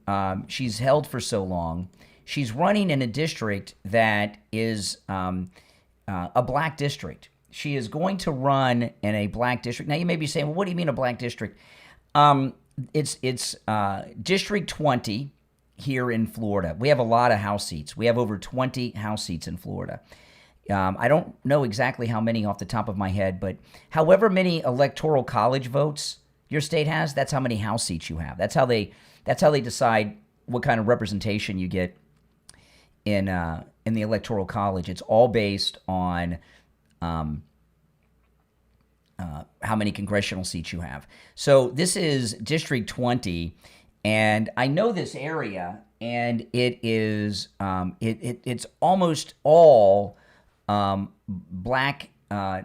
she's held for so long. She's running in a district that is a black district. She is going to run in a black district. Now, you may be saying, well, what do you mean a black district? It's District 20 here in Florida. We have a lot of House seats. We have over 20 House seats in Florida. I don't know exactly how many off the top of my head, but however many electoral college votes your state has, that's how many House seats you have. That's how they decide what kind of representation you get in the electoral college. It's all based on how many congressional seats you have. So this is District 20. And I know this area, and it is it's almost all black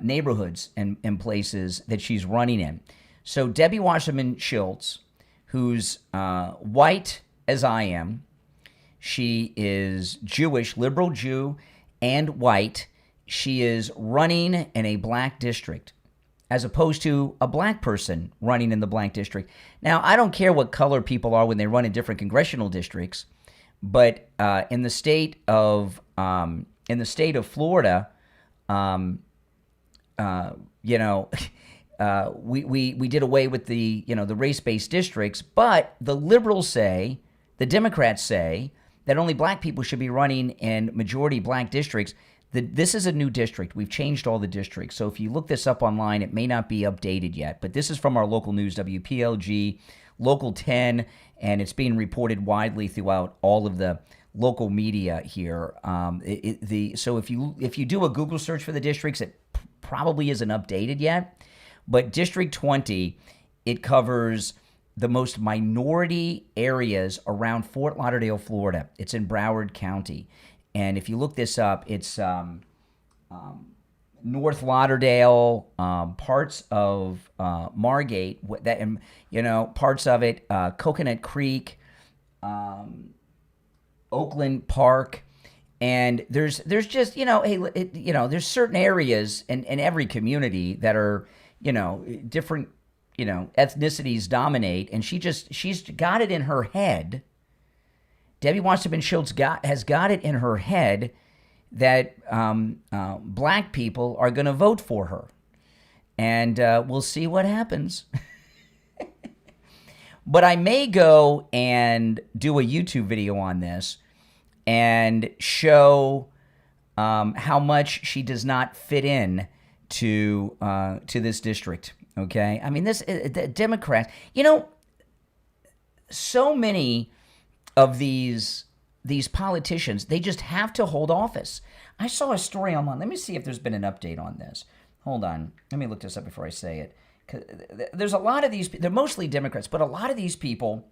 neighborhoods and places that she's running in. So Debbie Wasserman Schultz, who's white as I am, she is Jewish, liberal Jew, and white. She is running in a black district, as opposed to a black person running in the black district. Now, I don't care what color people are when they run in different congressional districts, but in the state of Florida, we did away with the race-based districts. But the liberals say, the Democrats say, that only black people should be running in majority black districts. This is a new district. We've changed all the districts. So if you look this up online, it may not be updated yet. But this is from our local news, WPLG, Local 10, and it's being reported widely throughout all of the local media here. So if you do a Google search for the districts, it probably isn't updated yet. But District 20, it covers the most minority areas around Fort Lauderdale, Florida. It's in Broward County. And if you look this up, it's North Lauderdale, parts of Margate, parts of it, Coconut Creek, Oakland Park, and there's just there's certain areas in every community that are different ethnicities dominate, and she's got it in her head. Debbie Wasserman Schultz has got it in her head that black people are going to vote for her. And we'll see what happens. But I may go and do a YouTube video on this and show how much she does not fit in to this district. Okay, I mean, the Democrats. So many of these politicians, they just have to hold office. I saw a story online. Let me see if there's been an update on this. Hold on. Let me look this up before I say it. 'Cause there's a lot of these. They're mostly Democrats, but a lot of these people,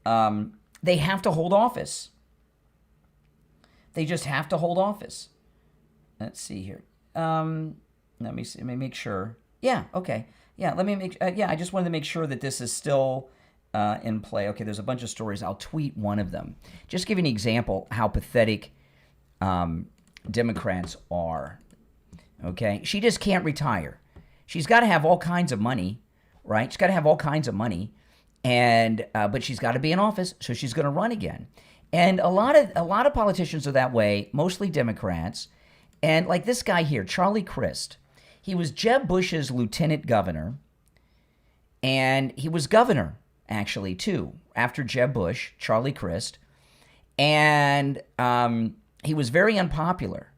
they have to hold office. They just have to hold office. Let's see here. Let me see. Let me make sure. Yeah. Okay. Yeah. Let me make. Yeah. I just wanted to make sure that this is still in play. Okay. There's a bunch of stories. I'll tweet one of them. Just give you an example how pathetic Democrats are. Okay. She just can't retire. She's got to have all kinds of money, right? She's got to have all kinds of money, and but she's got to be in office, so she's going to run again. And a lot of politicians are that way, mostly Democrats. And like this guy here, Charlie Crist, he was Jeb Bush's lieutenant governor, and he was governor actually too after Jeb Bush, Charlie Crist, and he was very unpopular.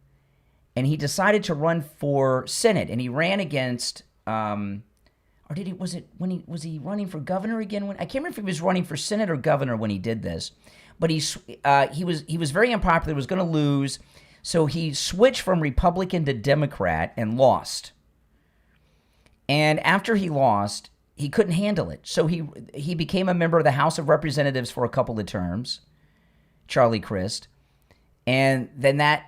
And he decided to run for Senate, and he ran against, or did he? Was he running for governor again? I can't remember if he was running for Senate or governor when he did this, but he was very unpopular. Was going to lose, so he switched from Republican to Democrat and lost. And after he lost, he couldn't handle it, so he became a member of the House of Representatives for a couple of terms, Charlie Crist. And then that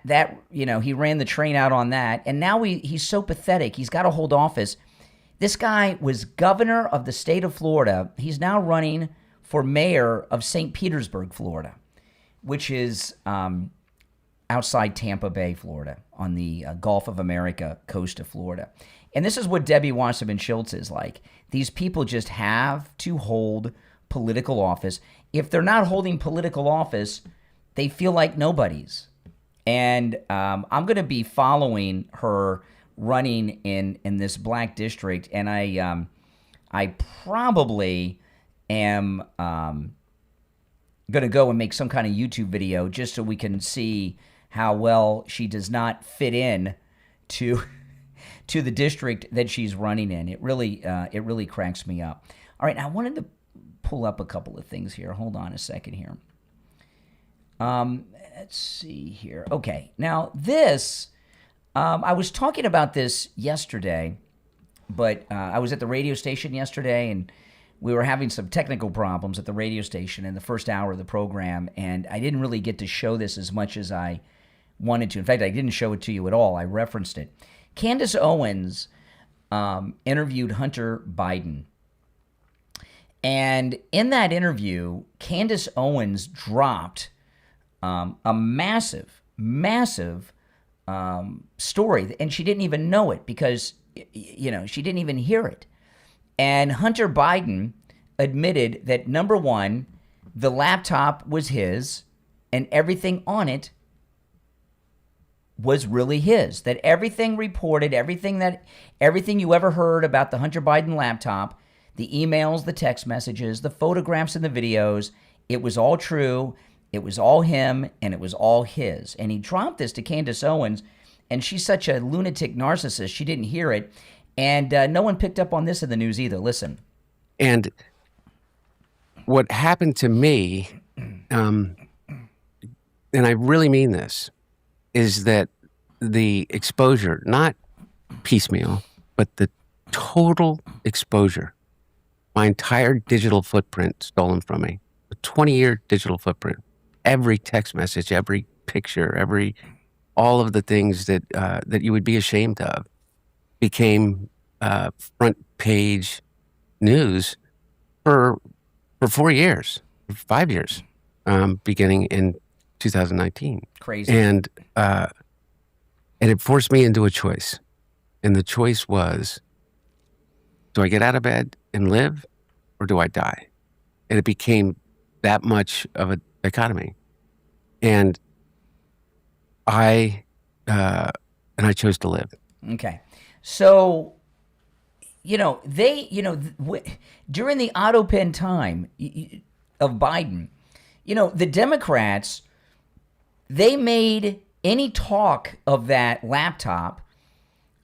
he ran the train out on that. And now he's so pathetic. He's got to hold office. This guy was governor of the state of Florida. He's now running for mayor of St. Petersburg, Florida, which is outside Tampa Bay, Florida, on the Gulf of America coast of Florida. And this is what Debbie Wasserman Schultz is like. These people just have to hold political office. If they're not holding political office, they feel like nobodies. And I'm going to be following her running in this black district, and I probably am going to go and make some kind of YouTube video just so we can see how well she does not fit in to the district that she's running in. It really cracks me up. All right, I wanted to pull up a couple of things here. Hold on a second here. Let's see here. Okay, now this, I was talking about this yesterday, but I was at the radio station yesterday, and we were having some technical problems at the radio station in the first hour of the program, and I didn't really get to show this as much as I wanted to. In fact, I didn't show it to you at all. I referenced it. Candace Owens interviewed Hunter Biden. And in that interview, Candace Owens dropped a massive story, and she didn't even know it because, she didn't even hear it. And Hunter Biden admitted that, number one, the laptop was his and everything on it was really his. That everything reported, everything you ever heard about the Hunter Biden laptop, the emails, the text messages, the photographs and the videos, it was all true. It was all him, and it was all his. And he dropped this to Candace Owens, and she's such a lunatic narcissist, she didn't hear it. And no one picked up on this in the news either. Listen. And what happened to me, and I really mean this, is that the exposure, not piecemeal, but the total exposure, my entire digital footprint stolen from me, a 20-year digital footprint. Every text message, every picture, all of the things that you would be ashamed of became front page news for 4 years, 5 years, beginning in 2019. Crazy. And it forced me into a choice. And the choice was, Do I get out of bed and live, or do I die? And it became that much of a dichotomy. And I chose to live. Okay. So, during the auto-pen time of Biden, the Democrats, they made any talk of that laptop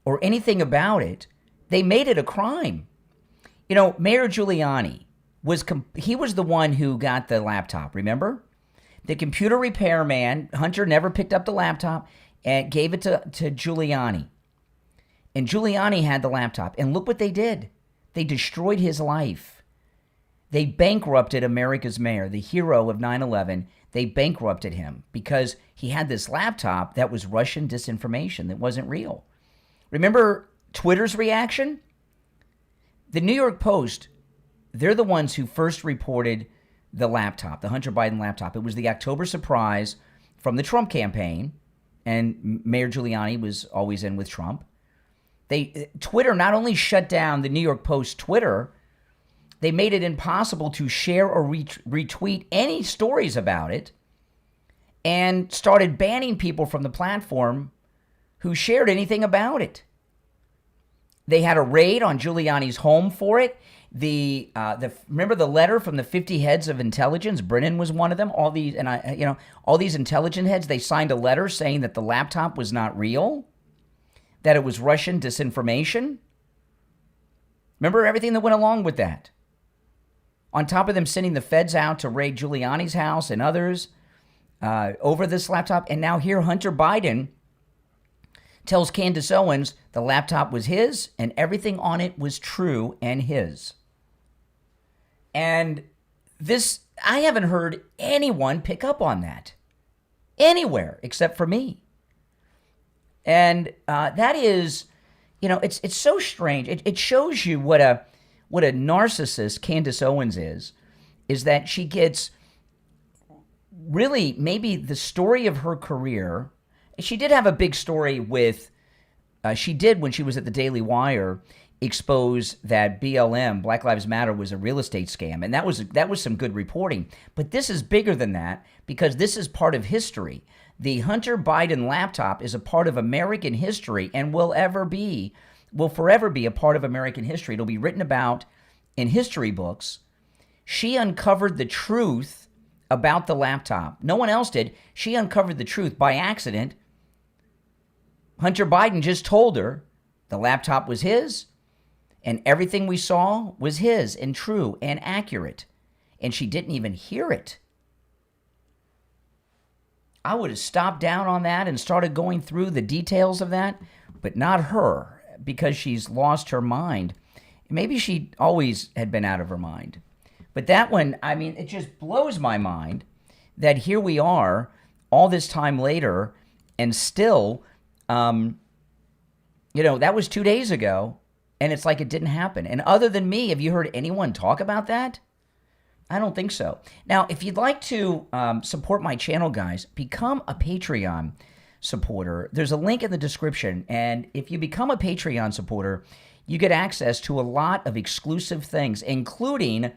or anything about it, they made it a crime. Mayor Giuliani he was the one who got the laptop, remember? The computer repairman, Hunter, never picked up the laptop and gave it to Giuliani. And Giuliani had the laptop. And look what they did. They destroyed his life. They bankrupted America's mayor, the hero of 9/11. They bankrupted him because he had this laptop that was Russian disinformation that wasn't real. Remember Twitter's reaction? The New York Post, they're the ones who first reported the laptop, the Hunter Biden laptop. It was the October surprise from the Trump campaign, and Mayor Giuliani was always in with Trump. Twitter not only shut down the New York Post Twitter, they made it impossible to share or retweet any stories about it, and started banning people from the platform who shared anything about it. They had a raid on Giuliani's home for it. Remember the letter from the 50 heads of intelligence? Brennan was one of them. All these intelligence heads, they signed a letter saying that the laptop was not real, that it was Russian disinformation. Remember everything that went along with that? On top of them sending the feds out to raid Giuliani's house and others over this laptop. And now here Hunter Biden tells Candace Owens the laptop was his and everything on it was true and his. And I haven't heard anyone pick up on that anywhere except for me. And that is, it's so strange. It shows you what a narcissist Candace Owens is that she gets really maybe the story of her career. She did have a big story with, she did when she was at the Daily Wire expose that BLM, Black Lives Matter, was a real estate scam. And that was some good reporting. But this is bigger than that because this is part of history. The Hunter Biden laptop is a part of American history and will forever be a part of American history. It'll be written about in history books. She uncovered the truth about the laptop. No one else did. She uncovered the truth by accident. Hunter Biden just told her the laptop was his and everything we saw was his and true and accurate. And she didn't even hear it. I would have stopped down on that and started going through the details of that, but not her because she's lost her mind. Maybe she always had been out of her mind. But that one, it just blows my mind that here we are all this time later and still, that was 2 days ago and it's like it didn't happen. And other than me, have you heard anyone talk about that? I don't think so. Now, if you'd like to support my channel, guys, become a Patreon supporter. There's a link in the description. And if you become a Patreon supporter, you get access to a lot of exclusive things, including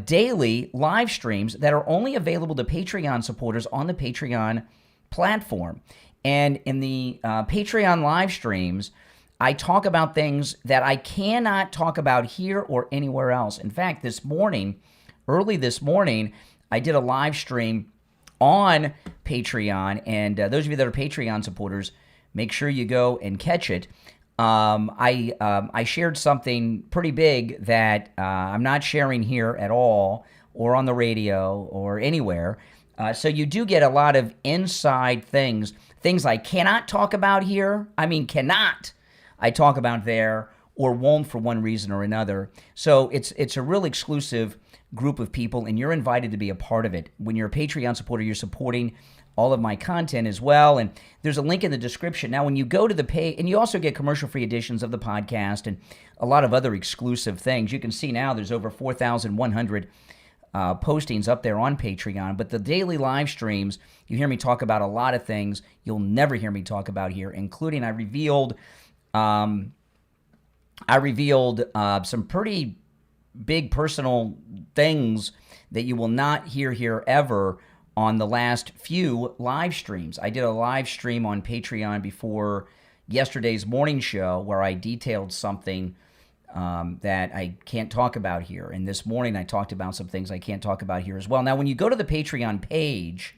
daily live streams that are only available to Patreon supporters on the Patreon platform. And in the Patreon live streams, I talk about things that I cannot talk about here or anywhere else. In fact, early this morning, I did a live stream on Patreon. And those of you that are Patreon supporters, make sure you go and catch it. I shared something pretty big that I'm not sharing here at all or on the radio or anywhere. So you do get a lot of inside things I cannot talk about here. Cannot I talk about there or won't for one reason or another. So it's a real exclusive group of people and you're invited to be a part of it. When you're a Patreon supporter, you're supporting all of my content as well. And there's a link in the description. Now, when you go to the page, and you also get commercial-free editions of the podcast and a lot of other exclusive things. You can see now there's over 4,100 postings up there on Patreon. But the daily live streams, you hear me talk about a lot of things you'll never hear me talk about here, including I revealed I revealed some pretty big personal things that you will not hear here ever on the last few live streams. I did a live stream on Patreon before yesterday's morning show where I detailed something that I can't talk about here. And this morning I talked about some things I can't talk about here as well. Now, when you go to the Patreon page,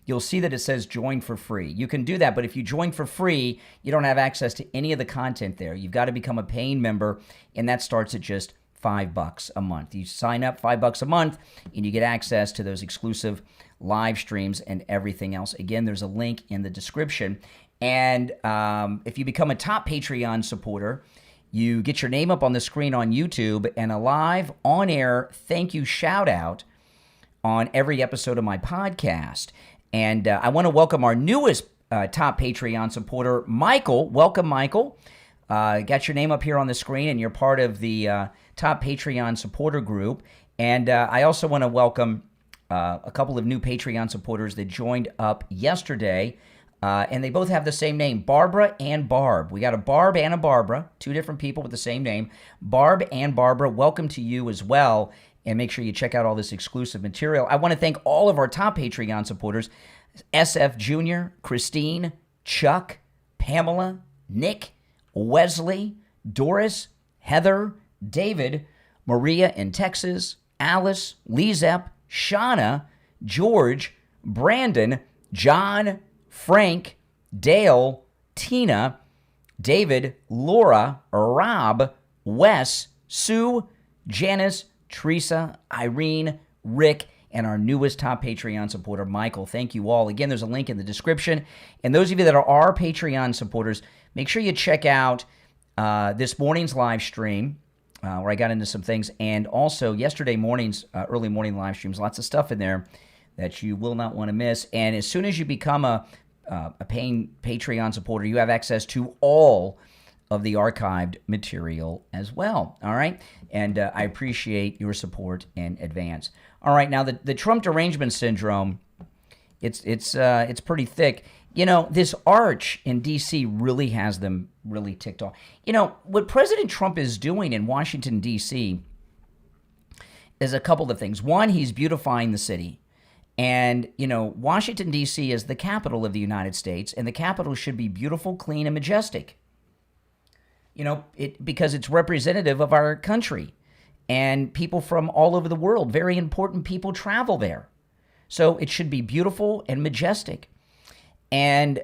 you'll see that it says join for free. You can do that, but if you join for free, you don't have access to any of the content there. You've got to become a paying member, and that starts at just $5 a month. You sign up $5 a month, and you get access to those exclusive live streams and everything else. Again, there's a link in the description. And if you become a top Patreon supporter, you get your name up on the screen on YouTube and a live on-air thank you shout-out on every episode of my podcast. And I want to welcome our newest top Patreon supporter, Michael. Welcome, Michael. Got your name up here on the screen, and you're part of the top Patreon supporter group. And I also want to welcome a couple of new Patreon supporters that joined up yesterday, and they both have the same name, Barbara and Barb. We got a Barb and a Barbara, two different people with the same name. Barb and Barbara, welcome to you as well, and make sure you check out all this exclusive material. I want to thank all of our top Patreon supporters, SF Jr., Christine, Chuck, Pamela, Nick, Wesley, Doris, Heather, David, Maria in Texas, Alice, Lizep, Shauna, George, Brandon, John, Frank, Dale, Tina, David, Laura, Rob, Wes, Sue, Janice, Teresa, Irene, Rick, and our newest top Patreon supporter, Michael. Thank you all. Again, there's a link in the description. And those of you that are our Patreon supporters, make sure you check out this morning's live stream where I got into some things, and also yesterday morning's early morning live streams. Lots of stuff in there that you will not want to miss. And as soon as you become a paying Patreon supporter, you have access to all of the archived material as well. All right? And I appreciate your support in advance. All right, now the Trump derangement syndrome, it's pretty thick. You know, this arch in D.C. really has them really ticked off. You know, what President Trump is doing in Washington, D.C. is a couple of things. One, he's beautifying the city. And, you know, Washington, D.C. is the capital of the United States, and the capital should be beautiful, clean, and majestic. You know, because it's representative of our country. And people from all over the world, very important people, travel there. So it should be beautiful and majestic. And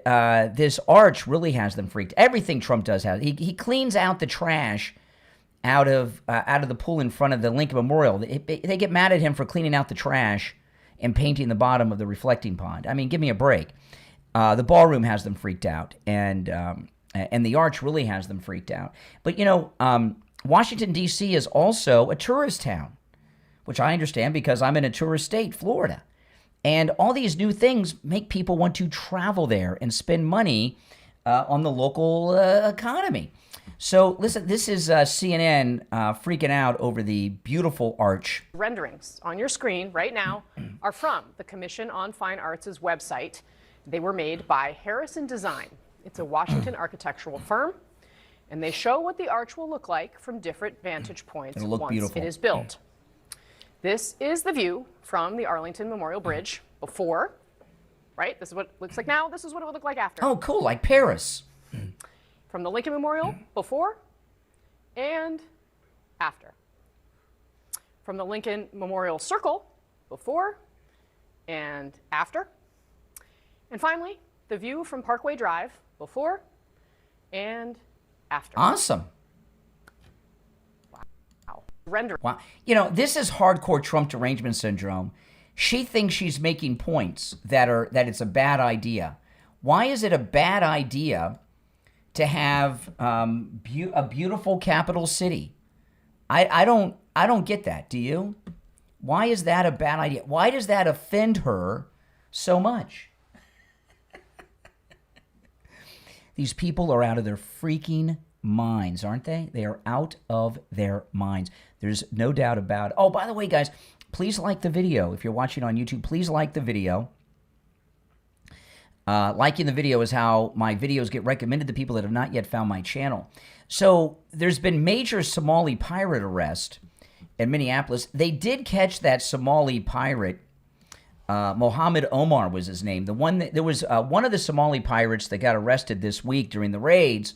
this arch really has them freaked. Everything Trump does has. He cleans out the trash out of the pool in front of the Lincoln Memorial. They get mad at him for cleaning out the trash and painting the bottom of the reflecting pond. I mean, give me a break. The ballroom has them freaked out, and the arch really has them freaked out. But you know, Washington D.C. is also a tourist town, which I understand because I'm in a tourist state, Florida. And all these new things make people want to travel there and spend money on the local economy. So listen, this is CNN freaking out over the beautiful arch. Renderings on your screen right now are from the Commission on Fine Arts' website. They were made by Harrison Design. It's a Washington architectural firm, and they show what the arch will look like from different vantage points once beautiful. It is built. This is the view from the Arlington Memorial Bridge before, right? This is what it looks like now. This is what it would look like after. Oh, cool, like Paris. From the Lincoln Memorial before and after. From the Lincoln Memorial Circle before and after. And finally, the view from Parkway Drive before and after. Awesome. Render. Wow. You know, this is hardcore Trump derangement syndrome. She thinks she's making points that it's a bad idea. Why is it a bad idea to have a beautiful capital city? I don't get that. Do you? Why is that a bad idea? Why does that offend her so much? These people are out of their freaking minds, aren't they? They are out of their minds. There's no doubt about it. Oh, by the way, guys, please like the video. If you're watching on YouTube, please like the video. Liking the video is how my videos get recommended to people that have not yet found my channel. So there's been major Somali pirate arrest in Minneapolis. They did catch that Somali pirate. Mohammed Omar was his name. There was one of the Somali pirates that got arrested this week during the raids.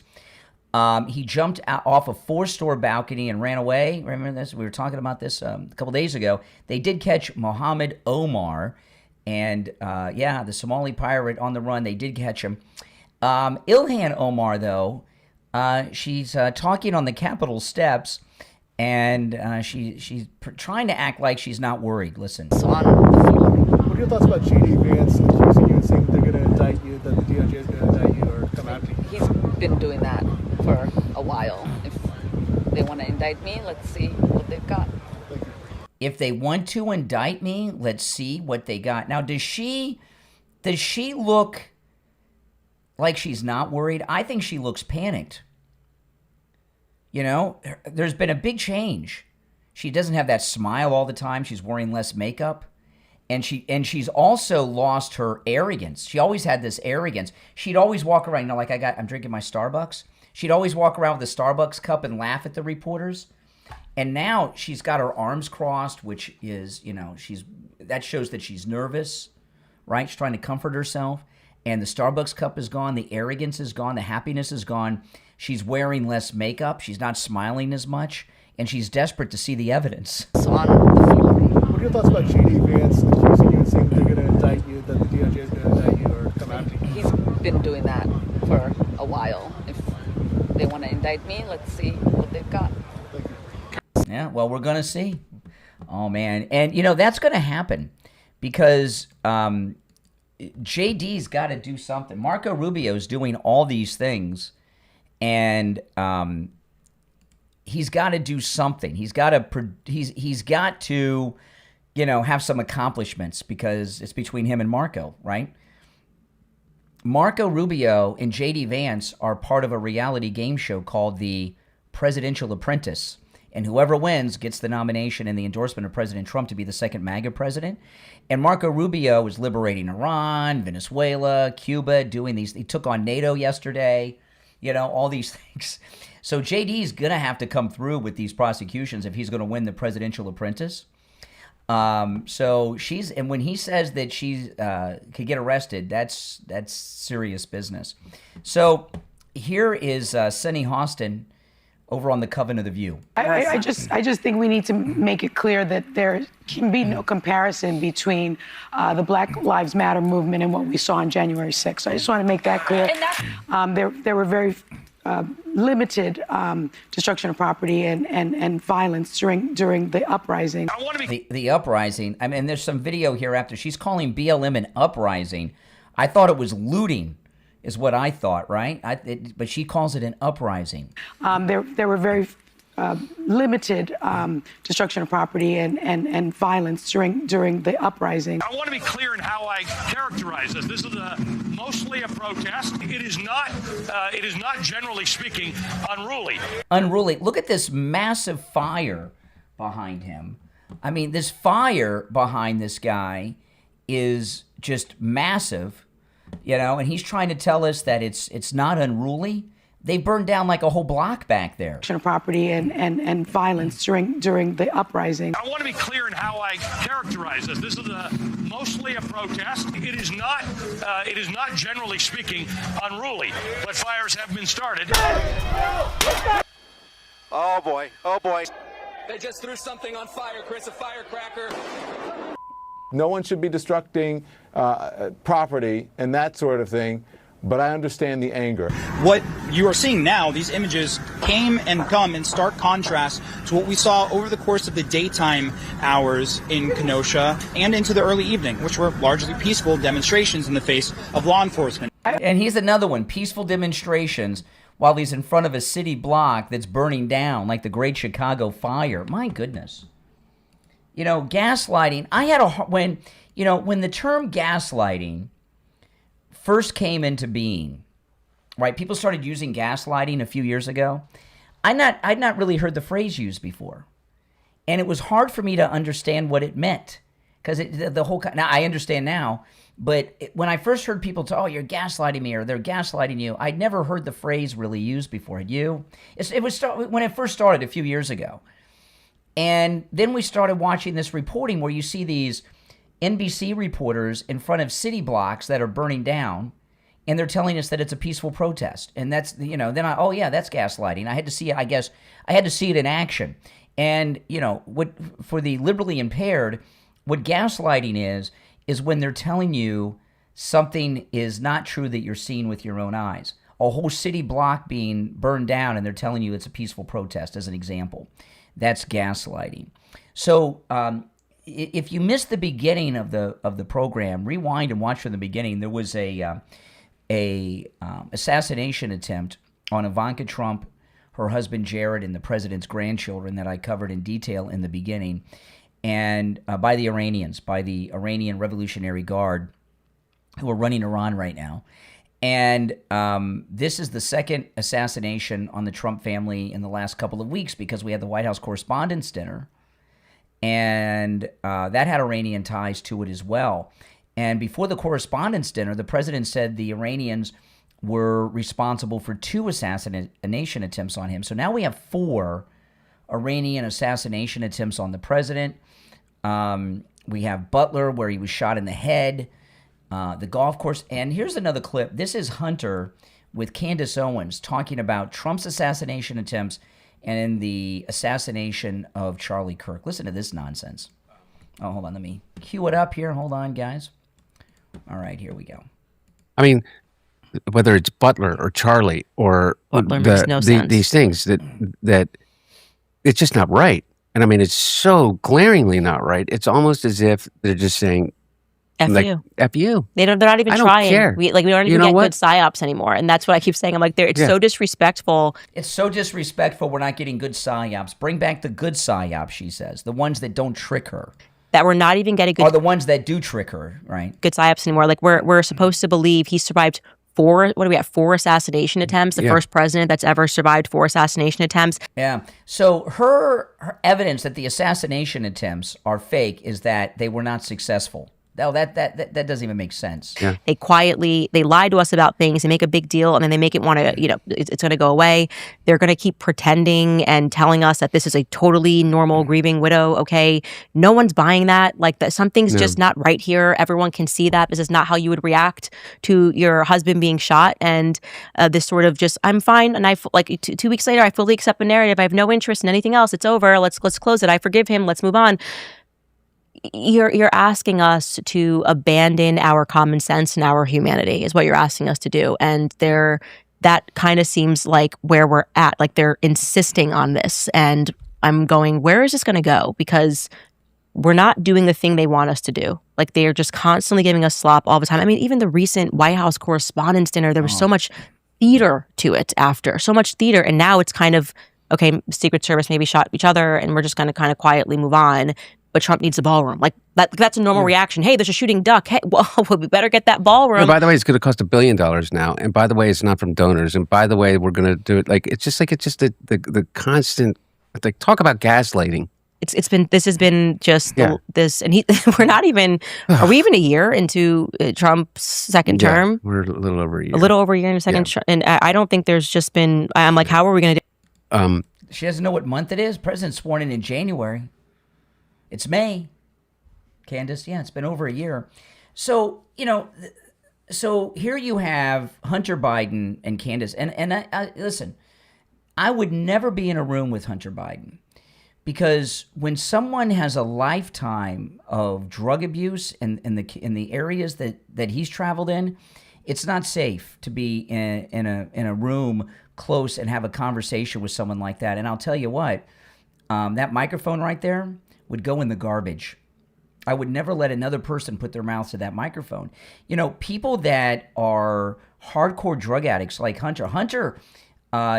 He jumped off a 4-store balcony and ran away. Remember this? We were talking about this a couple days ago. They did catch Mohammed Omar, and the Somali pirate on the run. They did catch him. Ilhan Omar, though, she's talking on the Capitol steps, and she's trying to act like she's not worried. Listen. What are your thoughts about J.D. Vance accusing you and saying they're going to indict you, that the DOJ is going to indict you or come after you? He's been doing that for a while. If they want to indict me, let's see what they've got. If they want to indict me, let's see what they got. Now, does she look like she's not worried? I think she looks panicked. You know, there's been a big change. She doesn't have that smile all the time. She's wearing less makeup. And she's also lost her arrogance. She always had this arrogance. She'd always walk around, you know, like I'm drinking my Starbucks. She'd always walk around with a Starbucks cup and laugh at the reporters. And now she's got her arms crossed, which is, you know, that shows that she's nervous, right? She's trying to comfort herself. And the Starbucks cup is gone. The arrogance is gone. The happiness is gone. She's wearing less makeup. She's not smiling as much. And she's desperate to see the evidence. What are your thoughts about J.D. Vance accusing you and saying they're going to indict you, that the DOJ is going to indict you or come after you? He's been doing that for a while. If they want to indict me, let's see what they've got. Yeah, well, we're going to see. Oh, man. And, you know, that's going to happen because JD's got to do something. Marco Rubio's doing all these things, and he's got to do something. He's got to, you know, have some accomplishments because it's between him and Marco, right? Marco Rubio and JD Vance are part of a reality game show called The Presidential Apprentice. And whoever wins gets the nomination and the endorsement of President Trump to be the second MAGA president. And Marco Rubio is liberating Iran, Venezuela, Cuba, doing these. He took on NATO yesterday, you know, all these things. So JD's going to have to come through with these prosecutions if he's going to win the Presidential Apprentice. So and when he says that she could get arrested, that's serious business. So here is Sunny Hostin over on the Coven of the View. I just think we need to make it clear that there can be no comparison between the Black Lives Matter movement and what we saw on January 6th. So I just want to make that clear. There were very limited destruction of property and violence during the uprising. The uprising. I mean, there's some video here after she's calling BLM an uprising. I thought it was looting, is what I thought, right? But she calls it an uprising. There were very limited destruction of property and violence during the uprising. I want to be clear in how I characterize this. This is mostly a protest. It is not generally speaking unruly. Unruly. Look at this massive fire behind him. I mean, this fire behind this guy is just massive, you know, and he's trying to tell us that it's not unruly. They burned down like a whole block back there. Property and violence during the uprising. I want to be clear in how I characterize this. This is mostly a protest. It is not generally speaking unruly, but fires have been started. Oh boy! Oh boy! They just threw something on fire, Chris. A firecracker. No one should be destructing property and that sort of thing. But I understand the anger. What you are seeing now, these images came and come in stark contrast to what we saw over the course of the daytime hours in Kenosha and into the early evening, which were largely peaceful demonstrations in the face of law enforcement. And here's another one, peaceful demonstrations while he's in front of a city block that's burning down like the Great Chicago Fire. My goodness. You know, gaslighting. When the term gaslighting first came into being, right? People started using gaslighting a few years ago. I'd not really heard the phrase used before. And it was hard for me to understand what it meant. Because now I understand now. But when I first heard people talk, oh, you're gaslighting me or they're gaslighting you, I'd never heard the phrase really used before. Had you? It was when it first started a few years ago. And then we started watching this reporting where you see these NBC reporters in front of city blocks that are burning down, and they're telling us that it's a peaceful protest. And that's, then oh yeah, that's gaslighting. I had to see it, I guess, I had to see it in action. And, what for the liberally impaired, what gaslighting is when they're telling you something is not true that you're seeing with your own eyes. A whole city block being burned down and they're telling you it's a peaceful protest, as an example. That's gaslighting. So if you missed the beginning of the program, rewind and watch from the beginning. There was a assassination attempt on Ivanka Trump, her husband Jared, and the president's grandchildren that I covered in detail in the beginning, and by the Iranians, by the Iranian Revolutionary Guard, who are running Iran right now. And this is the second assassination on the Trump family in the last couple of weeks, because we had the White House Correspondents' Dinner, and that had Iranian ties to it as well. And before the Correspondents' Dinner, the president said the Iranians were responsible for 2 assassination attempts on him. So now we have 4 Iranian assassination attempts on the president. We have Butler, where he was shot in the head, the golf course. And here's another clip. This is Hunter with Candace Owens talking about Trump's assassination attempts and the assassination of Charlie Kirk. Listen to this nonsense. Oh, hold on. Let me cue it up here. Hold on, guys. All right, here we go. I mean, whether it's Butler or Charlie or these things that it's just not right. And I mean, it's so glaringly not right. It's almost as if they're just saying, F like, you. F you. They're not even I don't trying. care. We don't even get good psyops anymore. And that's what I keep saying. I'm like, it's so disrespectful. It's so disrespectful. We're not getting good psyops. Bring back the good psyops, she says. The ones that don't trick her. That we're not even getting good. Or the ones that do trick her, right? Good psyops anymore. Like we're supposed to believe he survived 4 assassination attempts. The first president that's ever survived 4 assassination attempts. Yeah. So her evidence that the assassination attempts are fake is that they were not successful. No, that doesn't even make sense. Yeah. They lie to us about things. They make a big deal, and then they make it want to, it's going to go away. They're going to keep pretending and telling us that this is a totally normal grieving widow. Okay, no one's buying that. Like that, something's just not right here. Everyone can see that this is not how you would react to your husband being shot. And this sort of just, I'm fine. And 2 weeks later, I fully accept the narrative. I have no interest in anything else. It's over. Let's close it. I forgive him. Let's move on. You're asking us to abandon our common sense and our humanity is what you're asking us to do. And that kind of seems like where we're at. Like they're insisting on this. And I'm going, where is this going to go? Because we're not doing the thing they want us to do. Like they are just constantly giving us slop all the time. I mean, even the recent White House Correspondents' Dinner, there was so much theater to it after. So much theater. And now it's kind of, okay, Secret Service maybe shot each other and we're just going to kind of quietly move on. But Trump needs a ballroom. Like that's a normal reaction. Hey, there's a shooting duck. Hey, well, we better get that ballroom. And by the way, it's going to cost $1 billion now. And by the way, it's not from donors. And by the way, we're going to do it. Like it's just the constant. Like talk about gaslighting. This has been just this, and we're not even. Are we even a year into Trump's second term? We're a little over a year. A little over a year into second, and I don't think there's just been. I'm like, how are we going to do? She doesn't know what month it is. President's sworn in January. It's May, Candace. Yeah, it's been over a year. So, so here you have Hunter Biden and Candace. And I listen, I would never be in a room with Hunter Biden because when someone has a lifetime of drug abuse in the areas that he's traveled in, it's not safe to be in a room close and have a conversation with someone like that. And I'll tell you what, that microphone right there would go in the garbage. I would never let another person put their mouth to that microphone. People that are hardcore drug addicts like Hunter. Hunter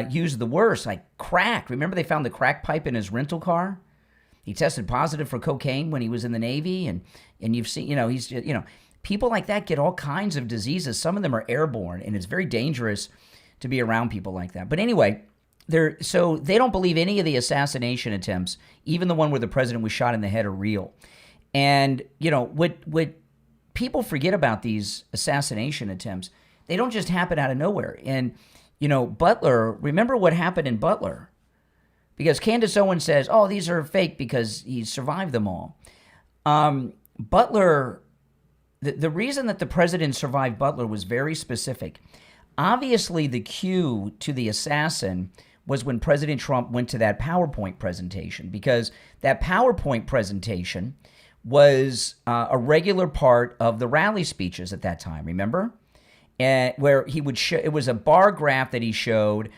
used the worst, like crack. Remember they found the crack pipe in his rental car? He tested positive for cocaine when he was in the Navy. And you've seen, he's, people like that get all kinds of diseases. Some of them are airborne, and it's very dangerous to be around people like that. But anyway, so they don't believe any of the assassination attempts, even the one where the president was shot in the head, are real. And, what people forget about these assassination attempts. They don't just happen out of nowhere. And, Butler, remember what happened in Butler? Because Candace Owens says, oh, these are fake because he survived them all. Butler, the reason that the president survived Butler was very specific. Obviously, the cue to the assassin was when President Trump went to that PowerPoint presentation, because that PowerPoint presentation was a regular part of the rally speeches at that time, remember? And where he would show, it was a bar graph that he showed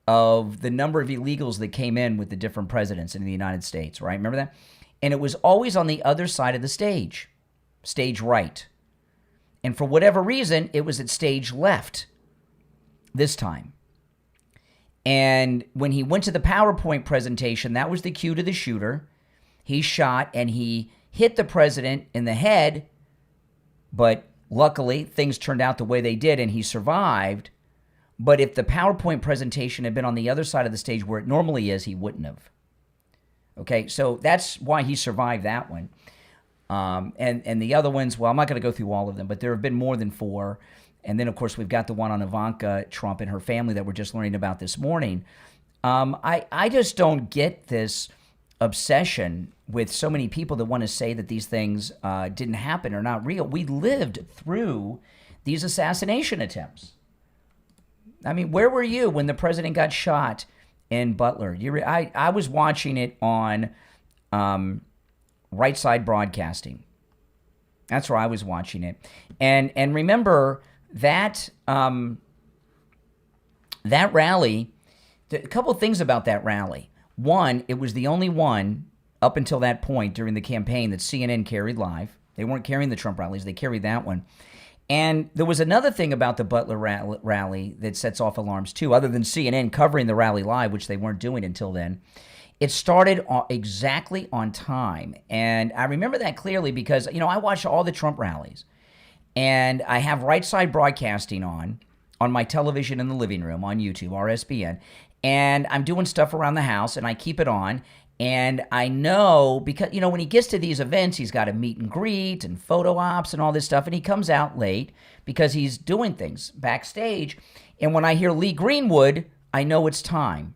of the number of illegals that came in with the different presidents in the United States, right? Remember that? And it was always on the other side of the stage right. And for whatever reason, it was at stage left this time. And when he went to the PowerPoint presentation, that was the cue to the shooter. He shot and he hit the president in the head, but luckily things turned out the way they did and he survived. But if the PowerPoint presentation had been on the other side of the stage where it normally is, he wouldn't have. Okay, so that's why he survived that one. And the other ones, well, I'm not going to go through all of them, but there have been more than 4. And then, of course, we've got the one on Ivanka Trump and her family that we're just learning about this morning. I just don't get this obsession with so many people that want to say that these things didn't happen or not real. We lived through these assassination attempts. I mean, where were you when the president got shot in Butler? I was watching it on Right Side Broadcasting. That's where I was watching it. And remember that that rally, a couple of things about that rally. One, it was the only one up until that point during the campaign that CNN carried live. They weren't carrying the Trump rallies. They carried that one. And there was another thing about the Butler rally that sets off alarms too, other than CNN covering the rally live, which they weren't doing until then. It started exactly on time. And I remember that clearly because, I watch all the Trump rallies. And I have Right Side Broadcasting on my television in the living room on YouTube, RSBN. And I'm doing stuff around the house, and I keep it on. And I know because, when he gets to these events, he's got a meet and greet and photo ops and all this stuff. And he comes out late because he's doing things backstage. And when I hear Lee Greenwood, I know it's time.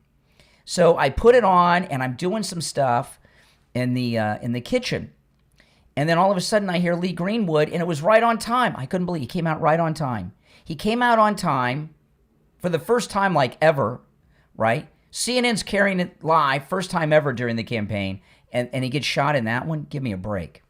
So I put it on, and I'm doing some stuff in the kitchen. And then all of a sudden I hear Lee Greenwood, and it was right on time. I couldn't believe he came out right on time. He came out on time for the first time like ever, right? CNN's carrying it live, first time ever during the campaign, and he gets shot in that one. Give me a break.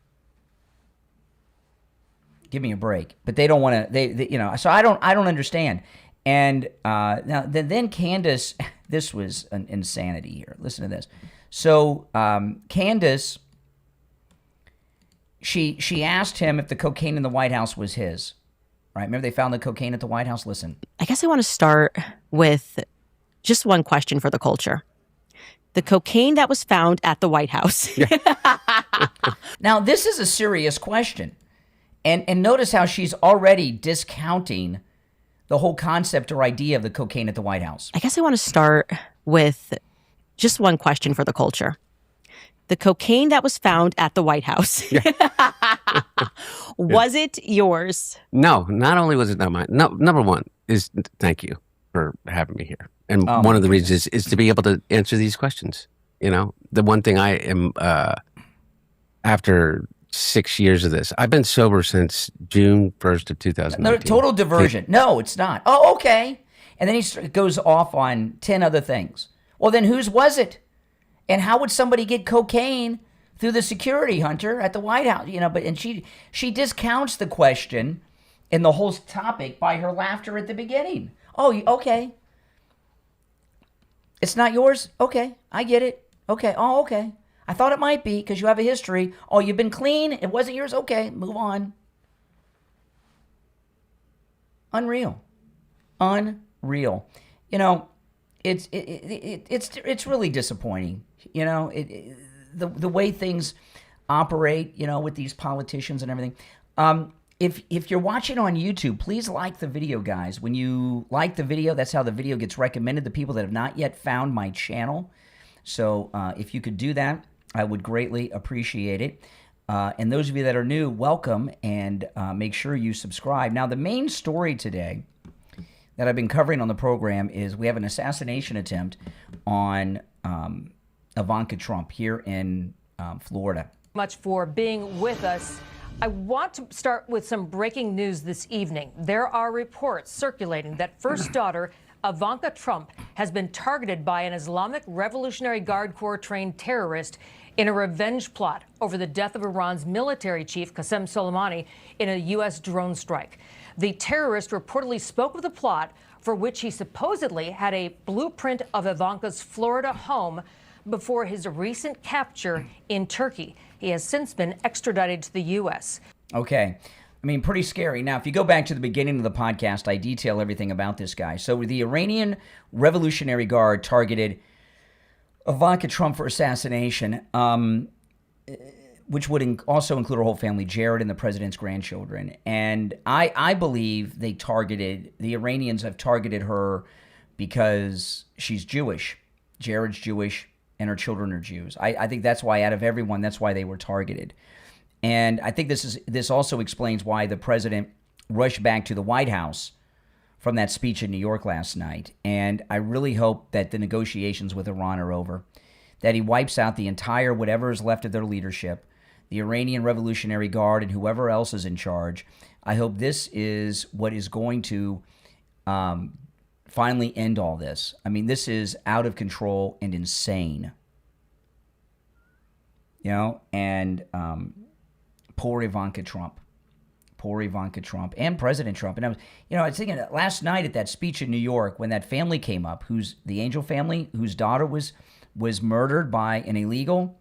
Give me a break. But they don't want to. So I don't understand. And now then Candace, this was an insanity here. Listen to this. So Candace, she asked him if the cocaine in the White House was his. Right? Remember they found the cocaine at the White House? Listen. I guess I want to start with just one question for the culture. The cocaine that was found at the White House. Yeah. Now, this is a serious question. And notice how she's already discounting the whole concept or idea of the cocaine at the White House. I guess I want to start with just one question for the culture. The cocaine that was found at the White House. Yeah. Was it yours? No, not only was it not mine. No, number one is thank you for having me here. And one of the reasons is to be able to answer these questions. The one thing I am, after 6 years of this, I've been sober since June 1st of 2019. No, total diversion. No, it's not. Oh, okay. And then he goes off on 10 other things. Well, then whose was it? And how would somebody get cocaine through the security, Hunter, at the White House? And she discounts the question and the whole topic by her laughter at the beginning. Oh, okay. It's not yours? Okay, I get it. Okay, oh, okay. I thought it might be because you have a history. Oh, you've been clean? It wasn't yours? Okay, move on. Unreal. It's really disappointing. The way things operate, with these politicians and everything. If you're watching on YouTube, please like the video, guys. When you like the video, that's how the video gets recommended to people that have not yet found my channel. So if you could do that, I would greatly appreciate it. And those of you that are new, welcome, and make sure you subscribe. Now, the main story today that I've been covering on the program is we have an assassination attempt on Ivanka Trump here in Florida. Much for being with us. I want to start with some breaking news this evening. There are reports circulating that first daughter Ivanka Trump has been targeted by an Islamic Revolutionary Guard Corps trained terrorist in a revenge plot over the death of Iran's military chief Qasem Soleimani in a U.S. drone strike. The terrorist reportedly spoke of the plot, for which he supposedly had a blueprint of Ivanka's Florida home before his recent capture in Turkey. He has since been extradited to the U.S. Okay. I mean, pretty scary. Now, if you go back to the beginning of the podcast, I detail everything about this guy. So the Iranian Revolutionary Guard targeted Ivanka Trump for assassination, which would also include her whole family, Jared and the president's grandchildren. And I believe the Iranians have targeted her because she's Jewish. Jared's Jewish and her children are Jews. I think that's why, out of everyone, that's why they were targeted. And I think this also explains why the president rushed back to the White House from that speech in New York last night. And I really hope that the negotiations with Iran are over, that he wipes out the entire whatever is left of their leadership, the Iranian Revolutionary Guard and whoever else is in charge. I hope this is what is going to finally end all this. I mean, this is out of control and insane. You know, and poor Ivanka Trump. Poor Ivanka Trump and President Trump. And I was thinking last night at that speech in New York when that family came up, who's the Angel family, whose daughter was murdered by an illegal,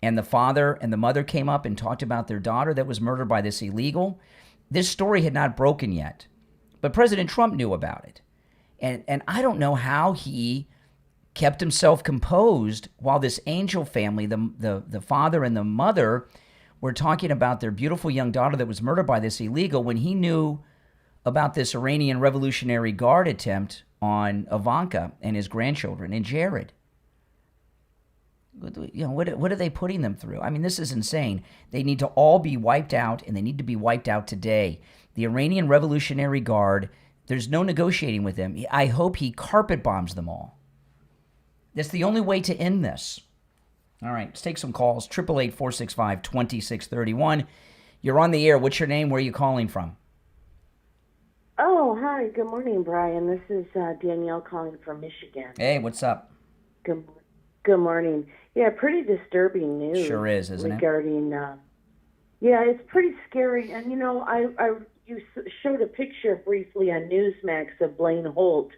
and the father and the mother came up and talked about their daughter that was murdered by this illegal. This story had not broken yet, but President Trump knew about it. And I don't know how he kept himself composed while this Angel family, the father and the mother, were talking about their beautiful young daughter that was murdered by this illegal when he knew about this Iranian Revolutionary Guard attempt on Ivanka and his grandchildren and Jared. You know, what are they putting them through? I mean, this is insane. They need to all be wiped out, and they need to be wiped out today. The Iranian Revolutionary Guard, there's no negotiating with them. I hope he carpet bombs them all. That's the only way to end this. All right, let's take some calls. 888-465-2631. You're on the air. What's your name? Where are you calling from? Oh, hi. Good morning, Brian. This is Danielle calling from Michigan. Hey, what's up? Good morning. Yeah, pretty disturbing news. Sure is, isn't it? Regarding, yeah, it's pretty scary. And, you know, you showed a picture briefly on Newsmax of Blaine Holt,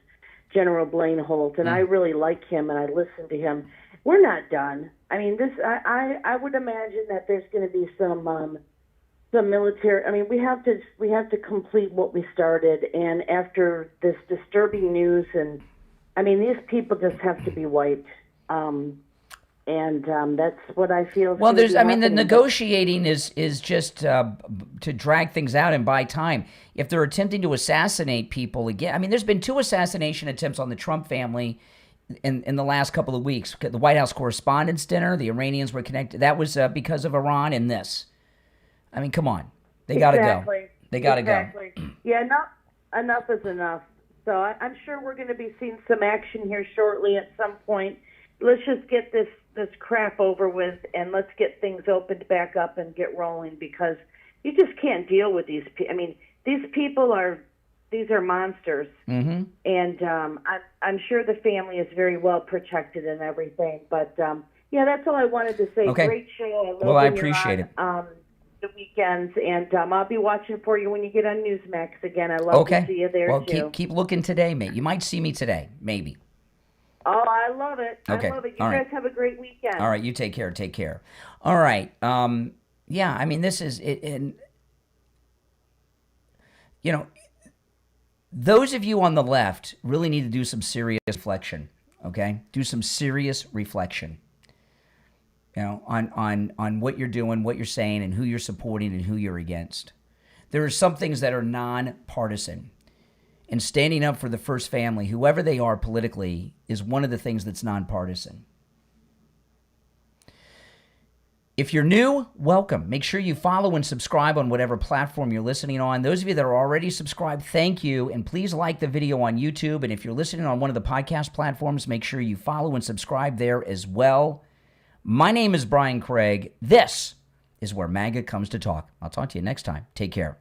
General Blaine Holt, and I really like him, and I listened to him. We're not done. I mean, I would imagine that there's going to be some military. I mean, we have to complete what we started. And after this disturbing news, and I mean, these people just have to be wiped. That's what I feel. Well, the negotiating is just to drag things out and buy time. If they're attempting to assassinate people again, I mean, there's been 2 assassination attempts on the Trump family in the last couple of weeks. The White House Correspondents' Dinner, the Iranians were connected. That was because of Iran and this. I mean, come on. They got to go. They got to go. Yeah, enough is enough. So I'm sure we're going to be seeing some action here shortly at some point. Let's just get this crap over with, and let's get things opened back up and get rolling, because you just can't deal with these people. I mean, these people are monsters. Mm-hmm. And I'm sure the family is very well protected and everything. But, yeah, that's all I wanted to say. Okay. Great show. I appreciate it. The weekends, and I'll be watching for you when you get on Newsmax again. I love to see you there, too. Well, keep looking today, mate. You might see me today, maybe. Oh, I love it. Okay. I love it. You guys have a great weekend. All right, you take care. Take care. All right. Yeah, I mean, this is it. And, you know, those of you on the left really need to do some serious reflection, okay? Do some serious reflection, you know, on what you're doing, what you're saying, and who you're supporting and who you're against. There are some things that are nonpartisan. And standing up for the first family, whoever they are politically, is one of the things that's nonpartisan. If you're new, welcome. Make sure you follow and subscribe on whatever platform you're listening on. Those of you that are already subscribed, thank you. And please like the video on YouTube. And if you're listening on one of the podcast platforms, make sure you follow and subscribe there as well. My name is Brian Craig. This is where MAGA comes to talk. I'll talk to you next time. Take care.